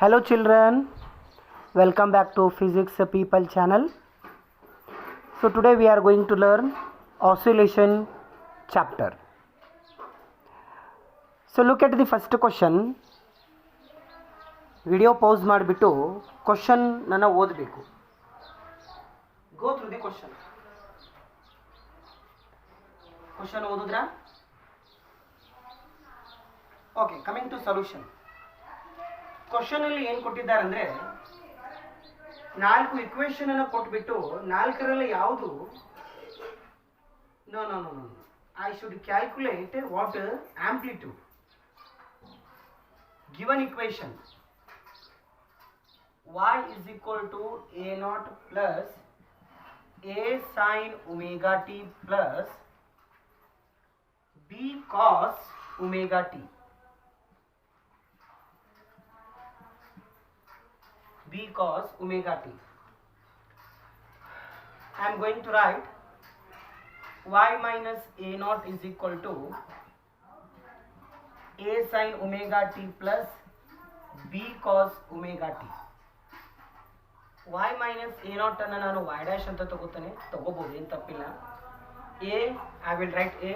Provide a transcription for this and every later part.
Hello children, welcome back to Physics People channel. So today we are going to learn oscillation chapter. So look at the first question. Video pause ಮಾಡಿಬಿಟ್ಟು question ನನ್ನ ಓದಬೇಕು. Go through the question. Question ಓದಿದ್ರಾ? Okay, coming to solution. Question ಅಲ್ಲಿ ಏನು ಕೊಟ್ಟಿದ್ದಾರೆ ಅಂದ್ರೆ 4 equation ಅನ್ನು ಕೊಟ್ಬಿಟ್ಟು 4ರಲ್ಲಿ ಯಾವುದು no I should calculate what amplitude given equation y is equal to a naught plus a sin omega t plus b cos omega t. B cos omega t. I am going to write y minus a naught is equal to a sin omega t plus b cos omega t. y minus a naught ಅನ್ನು ನಾನು y dash ಅಂತ ತಗೋಬಹುದು, ಏನು ತಪ್ಪಿಲ್ಲ. a I will write a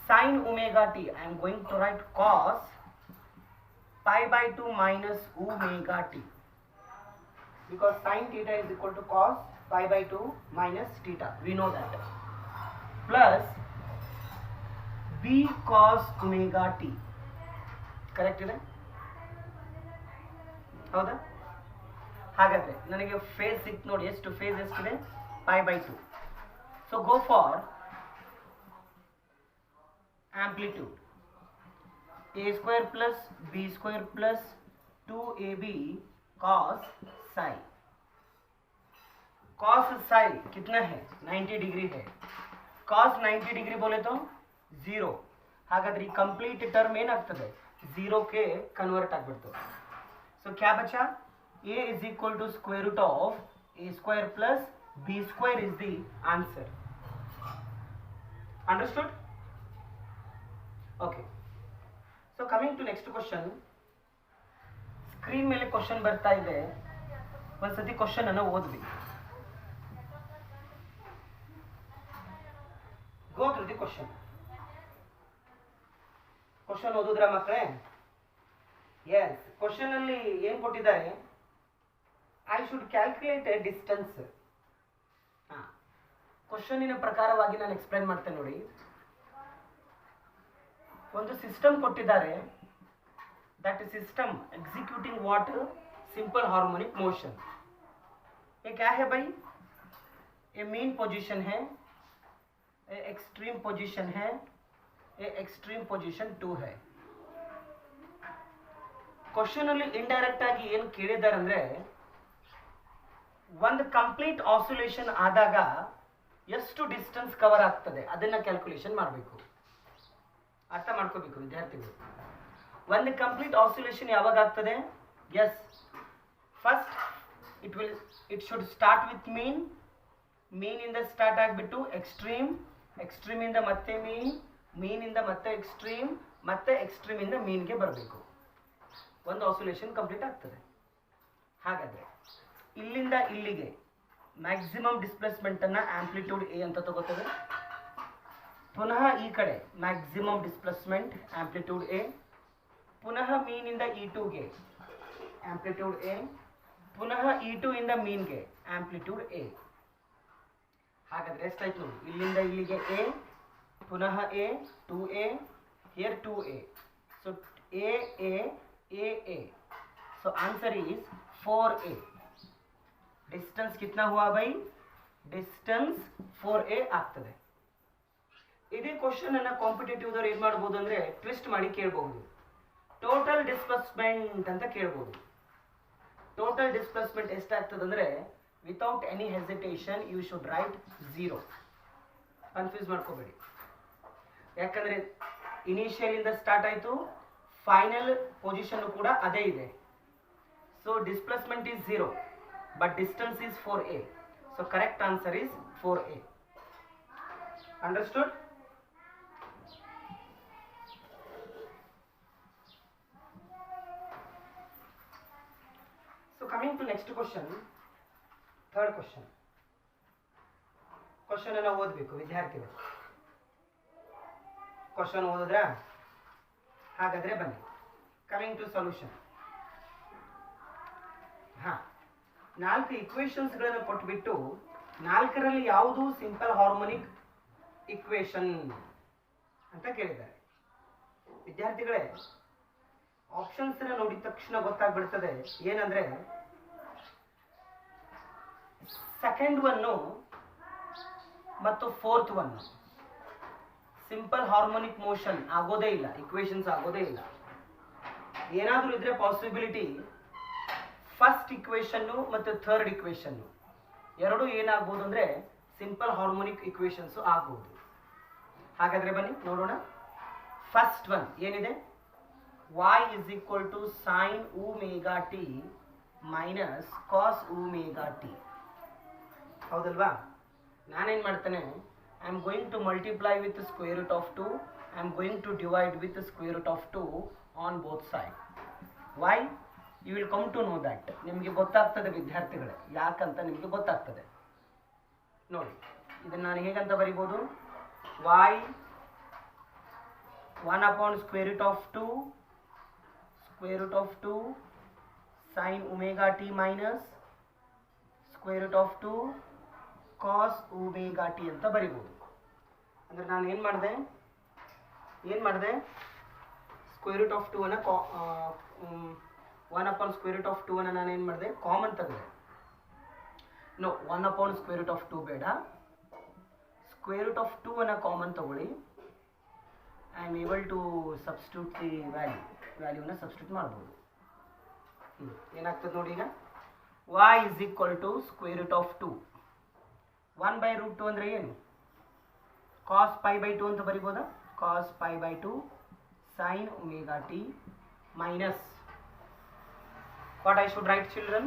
sin omega t. I am going to write cos pi by 2 minus omega t. Because sin theta is equal to cos pi by 2 minus theta, we know that, plus b cos omega t. Correct ಇದೆ? ಹೌದಾ? ಹಾಗಾದ್ರೆ ನನಗೆ face ಸಿಕ್ತು ನೋಡಿ. ಎಷ್ಟು face ಎಷ್ಟಿದೆ? pi by 2. So go for amplitude a square plus b square plus 2ab cos psi. cos psi कितना है? 90 डिग्री है. cos 90 डिग्री बोले तो 0. ಹಾಗಾದ್ರೆ ಈ ಕಂಪ್ಲೀಟ್ ಟರ್ಮ್ ಏನಾಗ್ತದೆ? 0 ಕ್ಕೆ ಕನ್ವರ್ಟ್ ಆಗ್ಬಿಡ್ತು. ಸೊ क्या बचा? a is equal to square root of a square plus b square is the answer. Understood? Okay. So coming to next question. Screen ಮೇಲೆ ಕ್ವಶನ್ ಬರ್ತಾ ಇದೆ, ಒಂದ್ಸತಿ ಕ್ವಶನ್ ಅನ್ನು ಓದ್ವಿ. Go through the question. Question ಓದಿದ್ರ ಮಕ್ಕಳೇ? ಎಸ್. ಕ್ವಶನ್ ಅಲ್ಲಿ ಏನ್ ಕೊಟ್ಟಿದ್ದಾರೆ? I should calculate a distance. ಕ್ವಶನಿನ ಪ್ರಕಾರವಾಗಿ ನಾನು ಎಕ್ಸ್ಪ್ಲೈನ್ ಮಾಡ್ತೇನೆ ನೋಡಿ. ಒಂದು ಸಿಸ್ಟಮ್ ಕೊಟ್ಟಿದ್ದಾರೆ. that system executing what? simple harmonic motion. ये क्या है भाई? ये mean position है, ये extreme position है, ये extreme position 2 है. ಕ್ವಶನ್ ಅಲ್ಲಿ ಇಂಡೈರೆಕ್ಟ್ ಆಗಿ ಏನು ಕೇಳಿದ್ದಾರೆ ಅಂದ್ರೆ, ಒಂದು ಕಂಪ್ಲೀಟ್ ಆಸಿಲೇಷನ್ ಆದಾಗ ಎಷ್ಟು ಡಿಸ್ಟೆನ್ಸ್ ಕವರ್ ಆಗ್ತದೆ ಅದನ್ನ ಕ್ಯಾಲ್ಕುಲೇಷನ್ ಮಾಡಬೇಕು. ಅರ್ಥ ಮಾಡ್ಕೋಬೇಕು ವಿದ್ಯಾರ್ಥಿಗಳು. ಒಂದು ಕಂಪ್ಲೀಟ್ ಆಸಿಲೇಷನ್ ಯಾವಾಗ ಆಗ್ತದೆ? Yes, first it should start with mean ಇಂದ ಸ್ಟಾರ್ಟ್ ಆಗಿಬಿಟ್ಟು ಎಕ್ಸ್ಟ್ರೀಮ್ ಇಂದ ಮತ್ತೆ ಮೀನ್ ಇಂದ ಮತ್ತೆ ಎಕ್ಸ್ಟ್ರೀಮ್ ಇಂದ ಮೀನ್ಗೆ ಬರಬೇಕು. ಒಂದು ಆಸಿಲೇಷನ್ ಕಂಪ್ಲೀಟ್ ಆಗ್ತದೆ. ಹಾಗಾದ್ರೆ ಇಲ್ಲಿಂದ ಇಲ್ಲಿಗೆ ಮ್ಯಾಕ್ಸಿಮಮ್ ಡಿಸ್ಪ್ಲೇಸ್ಮೆಂಟ್ ಅನ್ನ ಆಂಪ್ಲಿಟ್ಯೂಡ್ ಎ ಅಂತ ತಗೋತೇವೆ. ಪುನಃ ಈ ಕಡೆ ಮ್ಯಾಕ್ಸಿಮಮ್ ಡಿಸ್ಪ್ಲೇಸ್ಮೆಂಟ್ ಆಂಪ್ಲಿಟ್ಯೂಡ್ ಎ. ಪುನಃ ಮೀನಿಂದ E2ಗೆ ಆಂಪ್ಲಿಟ್ಯೂಡ್ ಎ. ಪುನಃ E2 ಇಂದ ಮೀನ್ಗೆ ಆಂಪ್ಲಿಟ್ಯೂಡ್ ಎ. ಹಾಗಾದ್ರೆ ಎಷ್ಟಾಯ್ತು ನೋಡಿ? ಇಲ್ಲಿಂದ ಇಲ್ಲಿಗೆ ಎ, ಪುನಃ A, 2a, here 2a. So a. So answer is 4a. Distance ಕಿತ್ನಾ ಹುआ भाई? ಡಿಸ್ಟೆನ್ಸ್ 4a ಆಗ್ತದೆ. ಇದೇ ಕ್ವಶನ್ ಅನ್ನ ಕಾಂಪಿಟೇಟಿವ್ ದವರು ಏನ್ ಮಾಡಬಹುದು ಅಂದ್ರೆ ಟ್ವಿಸ್ಟ್ ಮಾಡಿ ಕೇಳಬಹುದು. ಟೋಟಲ್ ಡಿಸ್ಪ್ಲೇಸ್ಮೆಂಟ್ ಅಂತ ಕೇಳಬಹುದು. ಟೋಟಲ್ ಡಿಸ್ಪ್ಲೇಸ್ಮೆಂಟ್ ಎಷ್ಟಾಗ್ತದೆ ಅಂದ್ರೆ, without any hesitation you should write 0. Confuse ಮಾಡ್ಕೋಬೇಡಿ. ಯಾಕಂದ್ರೆ ಇನಿಷಿಯಲ್ ಇಂದ ಸ್ಟಾರ್ಟ್ ಆಯ್ತು, ಫೈನಲ್ ಪೊಸಿಷನ್ ಕೂಡ ಅದೇ ಇದೆ. So displacement is 0 but distance is 4a. so correct answer is 4a. Understood? So coming to next question, third question. Question ಅನ್ನು ಓದಬೇಕು ವಿದ್ಯಾರ್ಥಿಗಳು. ಕ್ವಶನ್ ಓದಿದ್ರ? ಹಾಗಾದ್ರೆ ಬನ್ನಿ, ಕಮಿಂಗ್ ಟು ಸೊಲ್ಯೂಷನ್. ಹಾ, 4 ಇಕ್ವೇಶನ್ಸ್ಗಳನ್ನು ಕೊಟ್ಬಿಟ್ಟು 4ರಲ್ಲಿ ಯಾವುದು ಸಿಂಪಲ್ ಹಾರ್ಮೋನಿಕ್ ಇಕ್ವೇಶನ್ ಅಂತ ಕೇಳಿದ್ದಾರೆ. ವಿದ್ಯಾರ್ಥಿಗಳೇ, ಆಪ್ಷನ್ಸ್ ನೋಡಿದ ತಕ್ಷಣ ಗೊತ್ತಾಗ್ಬಿಡ್ತದೆ ಏನಂದ್ರೆ ಸೆಕೆಂಡ್ ಒನ್ನು ಮತ್ತು fourth one simple harmonic motion ಆಗೋದೇ ಇಲ್ಲ, ಇಕ್ವೇಶನ್ಸ್ ಆಗೋದೇ ಇಲ್ಲ. ಏನಾದರೂ ಇದ್ರೆ ಪಾಸಿಬಿಲಿಟಿ ಫಸ್ಟ್ ಇಕ್ವೇಶನ್ನು ಮತ್ತು ಥರ್ಡ್ ಇಕ್ವೇಶನ್ನು ಎರಡು ಏನಾಗ್ಬೋದು ಅಂದ್ರೆ ಸಿಂಪಲ್ ಹಾರ್ಮೋನಿಕ್ ಇಕ್ವೇಶನ್ಸ್ ಆಗ್ಬೋದು. ಹಾಗಾದ್ರೆ ಬನ್ನಿ ನೋಡೋಣ. ಫಸ್ಟ್ ಒನ್ ಏನಿದೆ? y is equal to sin omega t minus cos omega t. ಹೌದಲ್ವಾ? ನಾನೇನು ಮಾಡ್ತೇನೆ, I am going to multiply with square root of 2, I am going to divide with square root of 2 on both side. Why? You will come to know that. ನಿಮಗೆ ಗೊತ್ತಾಗ್ತದೆ ವಿದ್ಯಾರ್ಥಿಗಳೇ, ಯಾಕಂತ ನಿಮಗೆ ಗೊತ್ತಾಗ್ತದೆ. ನೋಡಿ, ಇದನ್ನು ನಾನು ಹೇಗಂತ ಬರಿಬೋದು? y 1 upon square root of 2 square root of 2 sin omega t minus square root of 2 cos omega t ಅಂತ ಬರಿಬೋದು. ಅಂದ್ರೆ ನಾನು ಏನು ಮಾಡಿದೆ ಸ್ಕ್ವೇರ್ ರೂಟ್ ಆಫ್ 2 ಅನ್ನು 1 upon square root of 2 ಅನ್ನು ನಾನು ಏನು ಮಾಡಿದೆ, ಕಾಮನ್ ತೆಗೆದೆ. No, 1 upon square root of 2 ಬೇಡ, square root of 2 ಅನ್ನು ಕಾಮನ್ ತಗೊಳ್ಳಿ. I am able to substitute the ವ್ಯಾಲ್ಯೂನ ಸಬ್ಸ್ಟಿಟ್ಯೂಟ್ ಮಾಡ್ಬೋದು. ಏನಾಗ್ತದೆ ನೋಡಿ ಈಗ, y is equal to square root of 2. 1 by root 2 ಅಂದರೆ ಏನು? cos pi by 2 ಅಂತ ಬರಿಬೋದಾ? cos pi by 2 sin omega t minus, what I should write children?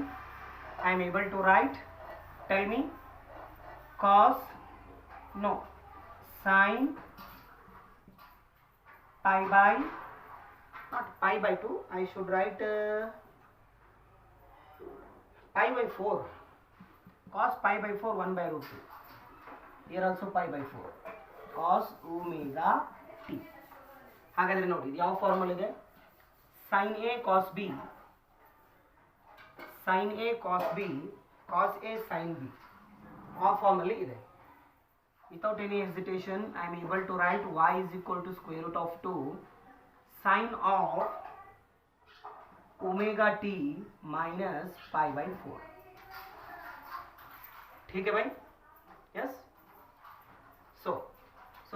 I am able to write, tell me, cos, no, sin pi by, not pi by 2, I should write pi by 4, cos pi by 4 1 by root 2, here also pi by 4, cos omega t. ಹಾಗಾದ್ರೆ ನೋಡಿ, ಯಾವ formula ಇದೆ? sin a cos b, sin a cos b, cos a sin b, ಆ formula ಇದೆ. Without any hesitation, I am able to write y is equal to square root of 2 sin of omega t minus pi by 4. ठीक है भाई? Yes? So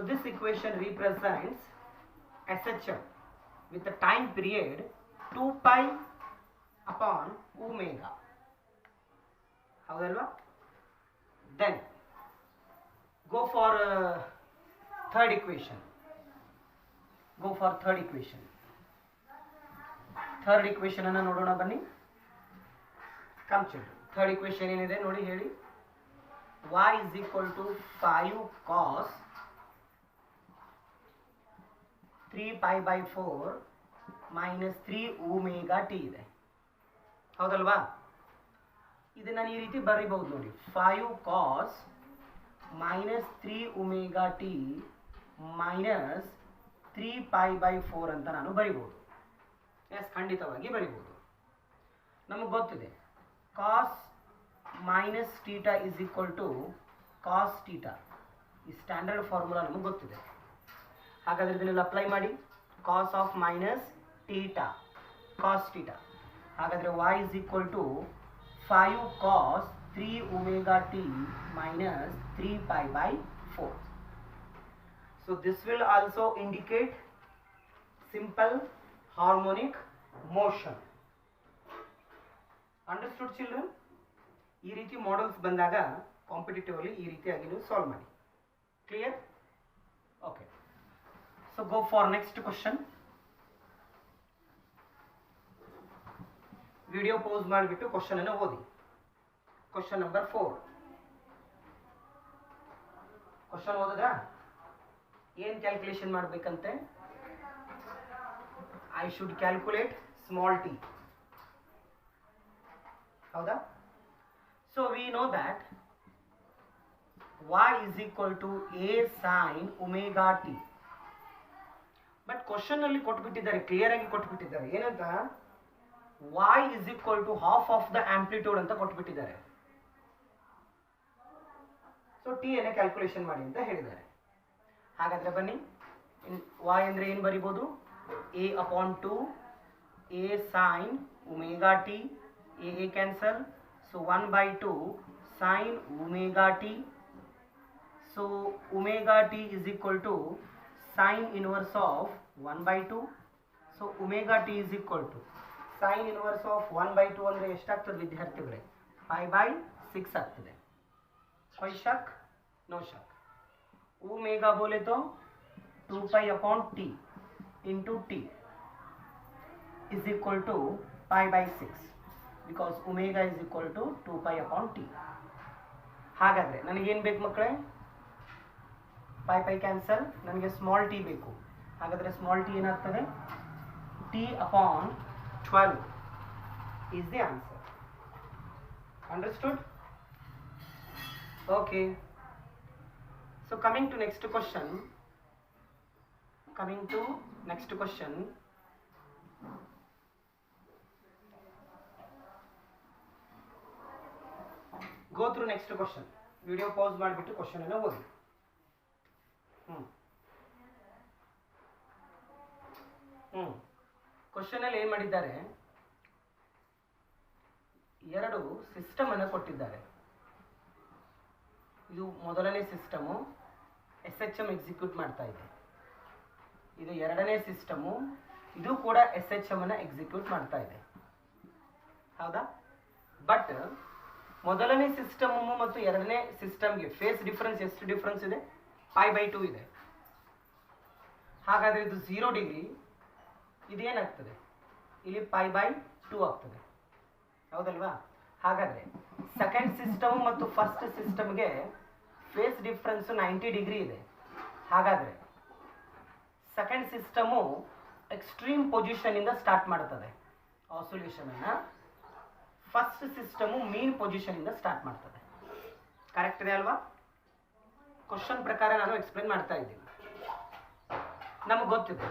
this equation represents SHM with the time period 2 pi upon omega. ಹೌದಲ್ವಾ? Then go for third equation. Third equation ಅನ್ನು ನೋಡೋಣ ಬನ್ನಿ. Come children, third equation ಏನಿದೆ ನೋಡಿ ಹೇಳಿ. y is equal to 5 cos 3 pi by 4 minus 3 omega t ಇದೆ. ಹೌದಲ್ವಾ? ಇದನ್ನ ನಾನು ಈ ರೀತಿ ಬರೀಬಹುದು ನೋಡಿ, 5 cos minus 3 omega t minus 3 pi by 4 ಅಂತ ನಾನು ಬರಿಬಹುದು. ಎಸ್, ಖಂಡಿತವಾಗಿ ಬರಿಬಹುದು. ನಮಗೆ ಗೊತ್ತಿದೆ cos minus theta is equal to cos theta. ಈ ಸ್ಟ್ಯಾಂಡರ್ಡ್ ಫಾರ್ಮುಲಾ ನಮಗೆ ಗೊತ್ತಿದೆ. ಹಾಗಾದ್ರೆ ಇದನ್ನೆಲ್ಲ ಅಪ್ಲೈ ಮಾಡಿ. cos of minus theta, cos theta. ಹಾಗಾದ್ರೆ y is equal to 5 cos 3 omega t minus 3 pi by 4. So this will also indicate simple harmonic motion. Understood children? ಈ ರೀತಿ models ಬಂದಾಗ ಕಾಂಪಿಟೇಟಿವ್ಲಿ ಈ ರೀತಿಯಾಗಿ ನೀವು ಸಾಲ್ವ್ ಮಾಡಿ. Clear? Okay. So go for next question. Video pause ಮಾಡಿಬಿಟ್ಟು question ಅನ್ನು ಓದಿ. Question number 4. ಕ್ವಶನ್ ಓದಿದ್ರಾ? ಏನು ಕ್ಯಾಲ್ಕುಲೇಷನ್ ಮಾಡಬೇಕಂತೆ? I should calculate small t. ಹೌದಾ? So we know that y is equal to a sin omega t. But question ಅಲ್ಲಿ ಕೊಟ್ಬಿಟ್ಟಿದ್ದಾರೆ, clear ಆಗಿ ಕೊಟ್ಬಿಟ್ಟಿದ್ದಾರೆ. ಏನಂತ? y is equal to half of the amplitude ಅಂತ ಕೊಟ್ಬಿಟ್ಟಿದ್ದಾರೆ. So T ಅನ್ನ calculation ಮಾಡಿ ಅಂತ ಹೇಳಿದ್ದಾರೆ. ಹಾಗಾದ್ರೆ ಬನ್ನಿ, y ಅಂದ್ರೆ ಏನು ಬರಿಬೋದು? a upon 2 a sin omega t, a cancel, so 1 by 2 sin omega t. So omega t is equal to sin inverse of 1 by 2. So omega t is equal to sin inverse of 1 by 2 ಅಂದರೆ ಎಷ್ಟಾಗ್ತದೆ ವಿದ್ಯಾರ್ಥಿಗಳೇ? 5 by 6 ಆಗ್ತದೆ. कोई शक? No शक. Omega बोले तो 2 pi upon t into t is equal to pi by 6 because omega is equal to 2 pi upon t. ಹಾಗಾದ್ರೆ ನನಗೇನು ಬೇಕು ಮಕ್ಕಳೇ? ಪೈ ಪೈ ಕ್ಯಾನ್ಸಲ್, ನನಗೆ ಸ್ಮಾಲ್ ಟಿ ಬೇಕು. ಹಾಗಾದರೆ ಸ್ಮಾಲ್ ಟಿ ಏನಾಗ್ತದೆ? T upon 12 is the answer. Understood? Okay. So coming to next question. Go through next question. Video pass ಮಾಡಿಬಿಟ್ಟು question ಅನ್ನು ಓದಿ. ಕ್ವಶನ್ ಅಲ್ಲಿ ಏನ್ ಮಾಡಿದ್ದಾರೆ? ಎರಡು ಸಿಸ್ಟಮ್ ಅನ್ನು ಕೊಟ್ಟಿದ್ದಾರೆ. ಇದು ಮೊದಲನೇ ಸಿಸ್ಟಮು SHM ಎಕ್ಸಿಕ್ಯೂಟ್ ಮಾಡ್ತಾ ಇದೆ. ಇದು ಎರಡನೇ ಸಿಸ್ಟಮು, ಇದು ಕೂಡ SHM ಅನ್ನು ಎಕ್ಸಿಕ್ಯೂಟ್ ಮಾಡ್ತಾ ಇದೆ. ಹೌದಾ? ಬಟ್ ಮೊದಲನೇ ಸಿಸ್ಟಮ್ ಮತ್ತು ಎರಡನೇ ಸಿಸ್ಟಮ್ಗೆ ಫೇಸ್ ಡಿಫರೆನ್ಸ್ ಎಷ್ಟು ಡಿಫರೆನ್ಸ್ ಇದೆ? pi by 2 ಇದೆ. ಹಾಗಾದ್ರೆ ಇದು 0 ಡಿಗ್ರಿ, ಇದೇನಾಗ್ತದೆ? ಇಲ್ಲಿ pi by 2 ಆಗ್ತದೆ. ಹೌದಲ್ವಾ? ಹಾಗಾದ್ರೆ ಸೆಕೆಂಡ್ ಸಿಸ್ಟಮ್ ಮತ್ತು ಫಸ್ಟ್ ಸಿಸ್ಟಮ್ಗೆ ಫೇಸ್ ಡಿಫರೆನ್ಸ್ 90 ಡಿಗ್ರಿ ಇದೆ. ಹಾಗಾದ್ರೆ ಸೆಕೆಂಡ್ ಸಿಸ್ಟಮು ಎಕ್ಸ್ಟ್ರೀಮ್ ಪೊಸಿಷನ್ ಇಂದ ಸ್ಟಾರ್ಟ್ ಮಾಡ್ತದೆ ಆಸಿಲೇಷನ್ ಅನ್ನ. ಫಸ್ಟ್ ಸಿಸ್ಟಮು ಮೀನ್ ಪೊಸಿಷನ್ ಇಂದ ಸ್ಟಾರ್ಟ್ ಮಾಡ್ತದೆ. ಕರೆಕ್ಟ್ ಇದೆ ಅಲ್ವಾ? ಕ್ವಶನ್ ಪ್ರಕಾರ ನಾನು ಎಕ್ಸ್ಪ್ಲೇನ್ ಮಾಡ್ತಾ ಇದ್ದೀನಿ. ನಮಗೆ ಗೊತ್ತಿದೆ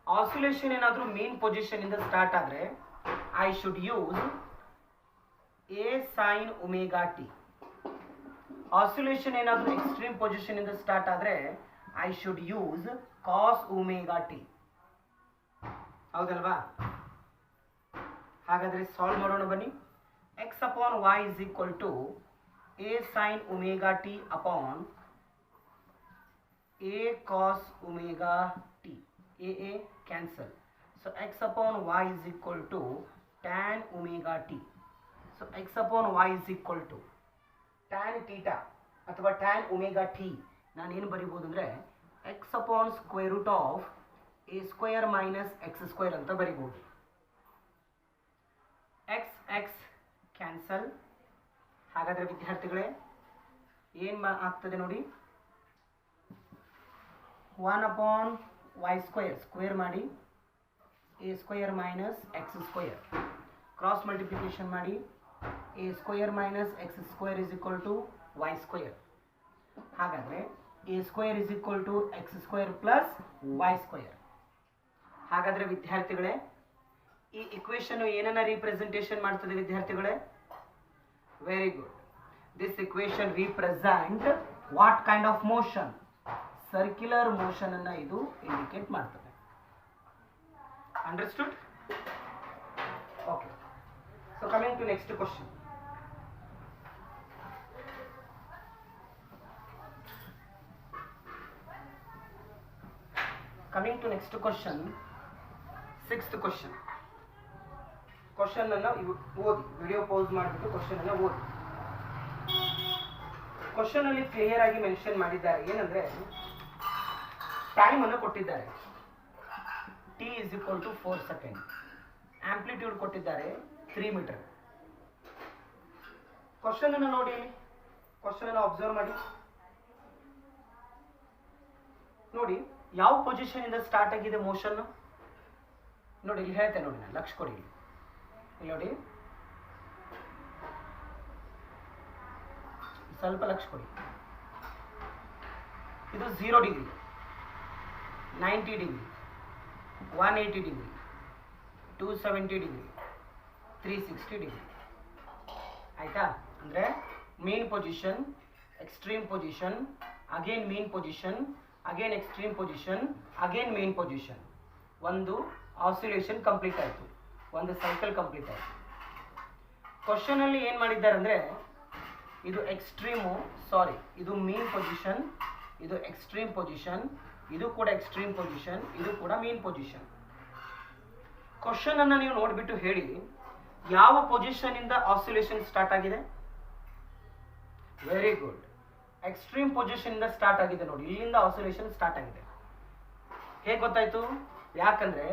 ಆಸಿಲೇಷನ್ ಏನಾದರೂ ಮೀನ್ ಪೊಸಿಷನ್ ಇಂದ ಸ್ಟಾರ್ಟ್ ಆದರೆ I should use a sin omega t. Oscillation ಏನಾದರೂ ಎಕ್ಸ್ಟ್ರೀಮ್ ಪೊಸಿಷನ್ ಇಂದ ಸ್ಟಾರ್ಟ್ ಆದರೆ I should use cos omega t. ಹೌದಲ್ವಾ? ಹಾಗಾದರೆ ಸಾಲ್ವ್ ಮಾಡೋಣ ಬನ್ನಿ. x upon y is equal to a sin omega t upon a cos omega t. a cancel. So x upon y is equal to tan omega t. So x upon y is equal to tan theta ಅಥವಾ tan omega t. ನಾನು ಏನು ಬರೀಬಹುದು ಅಂದರೆ x upon square root of a square minus x square ಅಂತ ಬರೀಬಹುದು. x cancel. ಹಾಗಾದರೆ ವಿದ್ಯಾರ್ಥಿಗಳೇ ಏನು ಆಗ್ತದೆ ನೋಡಿ? 1 upon y square ಸ್ಕ್ವೇರ್ ಮಾಡಿ a square minus x square. Cross multiplication ಮಾಡಿ a square minus x square is equal to y square. ಹಾಗಾದರೆ a square is equal to x square plus y square. ಹಾಗಾದರೆ ವಿದ್ಯಾರ್ಥಿಗಳೇ ಈ equation ಏನನ್ನ representation ಮಾಡ್ತದೆ ವಿದ್ಯಾರ್ಥಿಗಳೇ? Very good. This equation represent what kind of motion? Circular motion ಅನ್ನ ಇದು indicate ಮಾಡ್ತದೆ. Understood? Okay. So coming to next question. Coming to next question, sixth question. Question ಅನ್ನ ಓದಿ, ವಿಡಿಯೋ ಪೌಸ್ ಮಾಡಿಬಿಟ್ಟು ಕ್ವಶನ್ ಅನ್ನ ಓದಿ. ಕ್ವಶನ್ ಅಲ್ಲಿ ಕ್ಲಿಯರ್ ಆಗಿ ಮೆನ್ಷನ್ ಮಾಡಿದ್ದಾರೆ. ಏನಂದ್ರೆ ಟೈಮ್ ಅನ್ನು ಕೊಟ್ಟಿದ್ದಾರೆ, t is equal to 4 seconds. Amplitude ಕೊಟ್ಟಿದ್ದಾರೆ 3 ಮೀಟರ್. ಕ್ವಶನ್ ಅನ್ನು ನೋಡಿ, ಕ್ವಶನ್ ಅನ್ನು ಅಬ್ಸರ್ವ್ ಮಾಡಿ. ನೋಡಿ ಯಾವ ಪೊಸಿಷನ್ ಇಂದ ಸ್ಟಾರ್ಟ್ ಆಗಿದೆ ಮೋಷನ್ ನೋಡಿ. ಇಲ್ಲಿ ಹೇಳ್ತೇನೆ ನೋಡಿ, ನಾನು ಲಕ್ಷ ಕೊಡಿ. ಇಲ್ಲಿ ನೋಡಿ ಸ್ವಲ್ಪ ಲಕ್ಷ ಕೊಡಿ. ಇದು 0 degree, 90 degree, 180 degree, 270 degree, 360 degree. ಆಯ್ತಾ? ಅಂದರೆ main position, extreme position, again main position, again extreme position, again main position. ಒಂದು ಆಸಿಲೇಷನ್ ಕಂಪ್ಲೀಟ್ ಆಯಿತು, ಒಂದು ಸೈಕಲ್ ಕಂಪ್ಲೀಟ್ ಆಯಿತು. ಕ್ವಶನಲ್ಲಿ ಏನು ಮಾಡಿದ್ದಾರೆ ಅಂದರೆ, ಇದು ಎಕ್ಸ್ಟ್ರೀಮು, ಸಾರಿ ಇದು ಮೇನ್ ಪೊಸಿಷನ್, ಇದು ಎಕ್ಸ್ಟ್ರೀಮ್ ಪೊಸಿಷನ್, ಇದು ಕೂಡ ಎಕ್ಸ್ಟ್ರೀಮ್ ಪೊಸಿಷನ್, ಇದು ಕೂಡ ಮೇನ್ ಪೊಸಿಷನ್. ಕ್ವಶನ್ ಅನ್ನು ನೀವು ನೋಡಿಬಿಟ್ಟು ಹೇಳಿ, ಯಾವ ಪೊಸಿಷನ್ ಇಂದ ಆಸಿಲೇಷನ್ ಸ್ಟಾರ್ಟ್ ಆಗಿದೆ? ವೆರಿ ಗುಡ್, ಎಕ್ಸ್ಟ್ರೀಮ್ ಪೊಸಿಷನ್ ಇಂದ ಸ್ಟಾರ್ಟ್ ಆಗಿದೆ ನೋಡಿ, ಇಲ್ಲಿಂದ ಆಸಿಲೇಷನ್ ಸ್ಟಾರ್ಟ್ ಆಗಿದೆ. ಹೇಗೆ ಗೊತ್ತಾಯ್ತು? ಯಾಕಂದ್ರೆ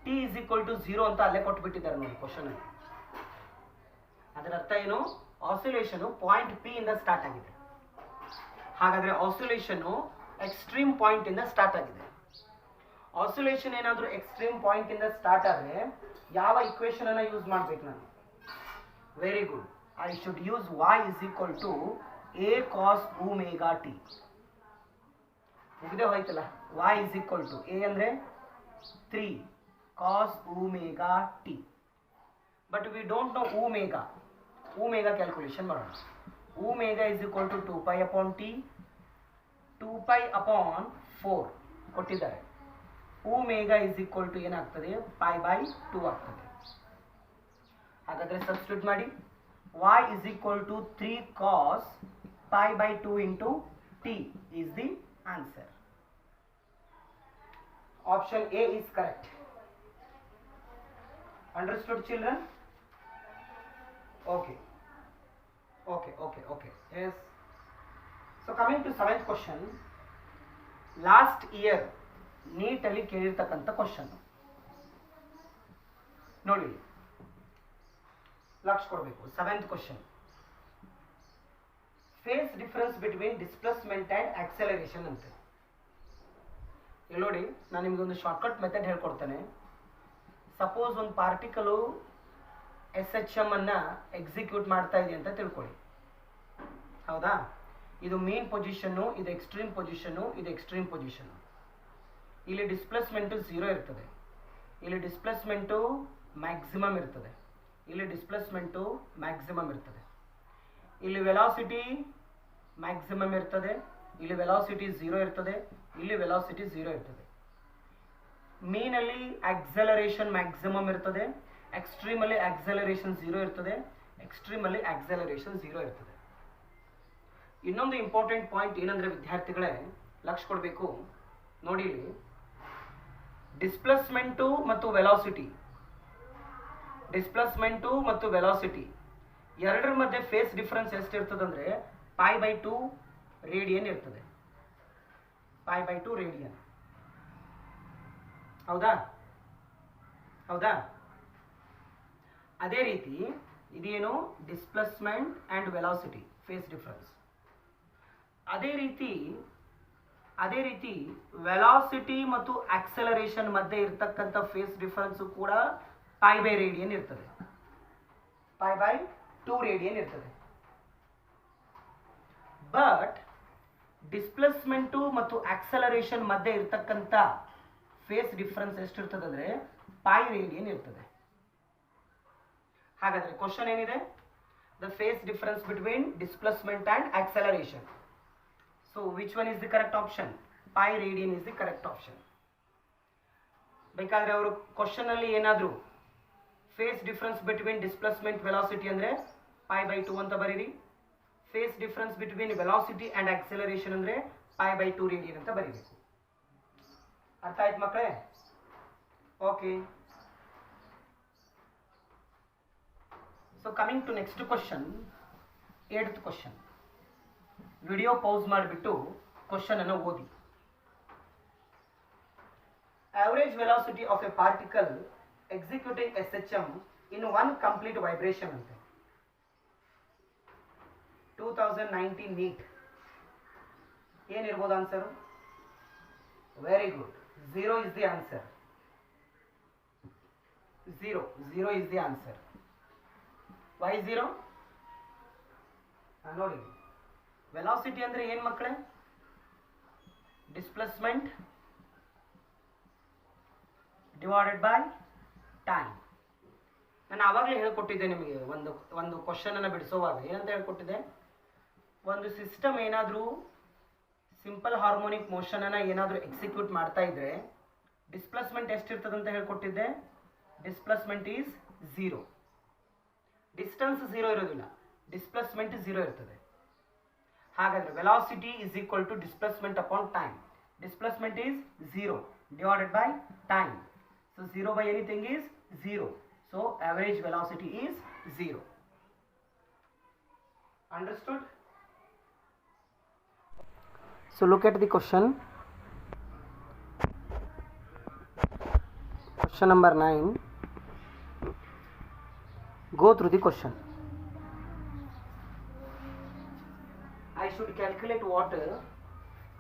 t is equal to 0 ಅಂತ ಅಲ್ಲೇ ಕೊಟ್ಬಿಟ್ಟಿದ್ದಾರೆ ನೋಡಿ ಕ್ವಶನ್ ಅಲ್ಲಿ. ಅದರ ಅರ್ಥ ಏನು? ಆಸಿಲೇಷನ್ ಪಾಯಿಂಟ್ P ಇಂದ ಸ್ಟಾರ್ಟ್ ಆಗಿದೆ. ಹಾಗಾದ್ರೆ ಆಸಿಲೇಷನ್ ಎಕ್ಸ್ಟ್ರೀಮ್ ಪಾಯಿಂಟ್ ಇಂದ ಸ್ಟಾರ್ಟ್ ಆಗಿದೆ. ಆಸಿಲೇಷನ್ ಏನಾದರೂ ಎಕ್ಸ್ಟ್ರೀಮ್ ಪಾಯಿಂಟ್ ಇಂದ ಸ್ಟಾರ್ಟ್ ಆದರೆ ಯಾವ ಇಕ್ವೇಶನ್ ಅನ್ನ ಯೂಸ್ ಮಾಡಬೇಕು ನಾನು? Very good, I should use y is equal to a cos omega t. ಮುಗಿದೇ ಹೋಯ್ತಲ್ಲ. y is equal to a ಅಂದ್ರೆ 3 cos omega t. But we don't know omega. Omega calculation ಮಾಡೋಣ. Omega is equal to 2 pi upon t, 2 pi upon 4 ಕೊಟ್ಟಿದ್ದಾರೆ. Omega is equal to ಏನಾಗ್ತದೆ? pi by 2 ಆಗ್ತದೆ. ಹಾಗಾದ್ರೆ substitute ಮಾಡಿ. y is equal to 3 cos pi by 2 into t is the answer. Option A is correct. Understood, children? Okay. Yes. So coming to 7th question. Last year NEET ಅಲ್ಲಿ ಕೇಳಿರ್ತಕ್ಕಂಥ question ನೋಡಿ, ಲಕ್ಷ ಕೊಡಬೇಕು. 7th question, face difference between displacement and acceleration ಅಂತ. ಇಲ್ಲಿ ನೋಡಿ, ನಾನು ನಿಮ್ಗೆ ಒಂದು shortcut method ಹೇಳ್ಕೊಡ್ತೇನೆ. Suppose ಒಂದು ಪಾರ್ಟಿಕಲು SHM ಅನ್ನ ಎಕ್ಸಿಕ್ಯೂಟ್ ಮಾಡ್ತಾ ಇದೆ ಅಂತ ತಿಳ್ಕೊಳ್ಳಿ. ಹೌದಾ? ಇದು ಮೇನ್ ಪೊಸಿಷನ್ನು, ಇದು ಎಕ್ಸ್ಟ್ರೀಮ್ ಪೊಸಿಷನ್ನು, ಇದು ಎಕ್ಸ್ಟ್ರೀಮ್ ಪೊಸಿಷನ್ನು. ಇಲ್ಲಿ ಡಿಸ್ಪ್ಲೇಸ್ಮೆಂಟು 0 ಇರ್ತದೆ, ಇಲ್ಲಿ ಡಿಸ್ಪ್ಲೇಸ್ಮೆಂಟು ಮ್ಯಾಕ್ಸಿಮಮ್ ಇರ್ತದೆ, ಇಲ್ಲಿ ಡಿಸ್ಪ್ಲೇಸ್ಮೆಂಟು ಮ್ಯಾಕ್ಸಿಮಮ್ ಇರ್ತದೆ, ಇಲ್ಲಿ ವೆಲಾಸಿಟಿ ಮ್ಯಾಕ್ಸಿಮಮ್ ಇರ್ತದೆ, ಇಲ್ಲಿ ವೆಲಾಸಿಟಿ 0 ಇರ್ತದೆ, ಇಲ್ಲಿ ವೆಲಾಸಿಟಿ 0 ಇರ್ತದೆ. ಮೀನ್ ಅಲ್ಲಿ ಆಕ್ಸೆಲರೇಷನ್ ಮ್ಯಾಕ್ಸಿಮಮ್ ಇರ್ತದೆ, ಎಕ್ಸ್ಟ್ರೀಮ್ ಅಲ್ಲಿ ಆಕ್ಸೆಲರೇಷನ್ 0 ಇರ್ತದೆ, ಎಕ್ಸ್ಟ್ರೀಮ್ ಅಲ್ಲಿ ಆಕ್ಸೆಲರೇಷನ್ 0 ಇರ್ತದೆ. ಇನ್ನೊಂದು ಇಂಪಾರ್ಟೆಂಟ್ ಪಾಯಿಂಟ್ ಏನಂದ್ರೆ ವಿದ್ಯಾರ್ಥಿಗಳೇ, ಲಕ್ಷ ಕೊಡಬೇಕು ನೋಡಿ. ಇಲ್ಲಿ ಡಿಸ್ಪ್ಲೇಸ್ಮೆಂಟು ಮತ್ತು ವೆಲಾಸಿಟಿ, ಡಿಸ್ಪ್ಲೇಸ್ಮೆಂಟು ಮತ್ತು ವೆಲಾಸಿಟಿ ಎರಡರ ಮಧ್ಯೆ ಫೇಸ್ ಡಿಫರೆನ್ಸ್ ಎಷ್ಟಿರ್ತದೆ ಅಂದ್ರೆ pi by 2 ರೇಡಿಯನ್ ಇರ್ತದೆ. pi by 2 radian. ಹೌದಾ? ಅದೇ ರೀತಿ ಇದೇನು? Displacement and velocity face difference. ಅದೇ ರೀತಿ ವೆಲಾಸಿಟಿ ಮತ್ತು ಆಕ್ಸೆಲರೇಷನ್ ಮಧ್ಯೆ ಇರ್ತಕ್ಕಂಥ ಫೇಸ್ ಡಿಫರೆನ್ಸ್ ಕೂಡ pi by ರೇಡಿಯನ್ ಇರ್ತದೆ, pi by 2 ರೇಡಿಯನ್ ಇರ್ತದೆ. ಬಟ್ ಡಿಸ್ಪ್ಲೇಸ್ಮೆಂಟು ಮತ್ತು ಆಕ್ಸೆಲರೇಷನ್ ಮಧ್ಯೆ ಇರ್ತಕ್ಕಂಥ ಫೇಸ್ ಡಿಫರೆನ್ಸ್ ಎಷ್ಟಿರ್ತದೆ ಅಂದ್ರೆ pi ರೇಡಿಯನ್ ಇರ್ತದೆ. ಹಾಗಾದ್ರೆ ಕ್ವಶನ್ ಏನಿದೆ? The phase difference between displacement and acceleration. So which one is the correct option? pi radian is the correct option. ಬೇಕಾದ್ರೆ ಅವರು ಕ್ವಶನ್ ಅಲ್ಲಿ ಏನಾದ್ರು phase difference between displacement velocity ಅಂದ್ರೆ pi by 2 ಅಂತ ಬರೀರಿ. Phase difference between velocity and acceleration ಅಂದ್ರೆ pi by 2 radian ಅಂತ ಬರೀಬೇಕು. ಅರ್ಥ ಆಯ್ತು ಮಕ್ಕಳೇ? Okay. So coming to next question, 8th question. Video pause ಮಾಡಿಬಿಟ್ಟು ಕ್ವಶನ್ ಅನ್ನು ಓದಿ. Average velocity of a particle executing SHM in one complete vibration ante. 2019 NEET. ಏನಿರ್ಬೋದು ಆನ್ಸರ್? Very good, 0 is the answer. 0 is the answer. Why 0? ನೋಡಿ, velocity ಅಂದರೆ ಏನು ಮಕ್ಕಳೇ? Displacement divided by time. ನಾನು ಆವಾಗಲೇ ಹೇಳ್ಕೊಟ್ಟಿದ್ದೆ ನಿಮಗೆ ಒಂದು ಕ್ವಶನನ್ನು ಬಿಡಿಸೋವಾಗ ಏನಂತ ಹೇಳ್ಕೊಟ್ಟಿದ್ದೆ, ಒಂದು ಸಿಸ್ಟಮ್ ಏನಾದರೂ ಸಿಂಪಲ್ ಹಾರ್ಮೋನಿಕ್ ಮೋಷನನ್ನು ಏನಾದರೂ ಎಕ್ಸಿಕ್ಯೂಟ್ ಮಾಡ್ತಾ ಇದ್ದರೆ ಡಿಸ್ಪ್ಲೇಸ್ಮೆಂಟ್ ಎಷ್ಟಿರ್ತದೆ ಅಂತ ಹೇಳ್ಕೊಟ್ಟಿದ್ದೆ. Displacement is 0. ಡಿಸ್ಟೆನ್ಸ್ 0 ಇರೋದಿಲ್ಲ, ಡಿಸ್ಪ್ಲೇಸ್ಮೆಂಟ್ 0 ಇರ್ತದೆ. ಹಾಗಾದರೆ velocity is equal to displacement upon time. Displacement is 0 divided by time. So 0 by anything is 0. So average velocity is 0. Understood? So look at the question. Question number 9. Go through the question. I should calculate water.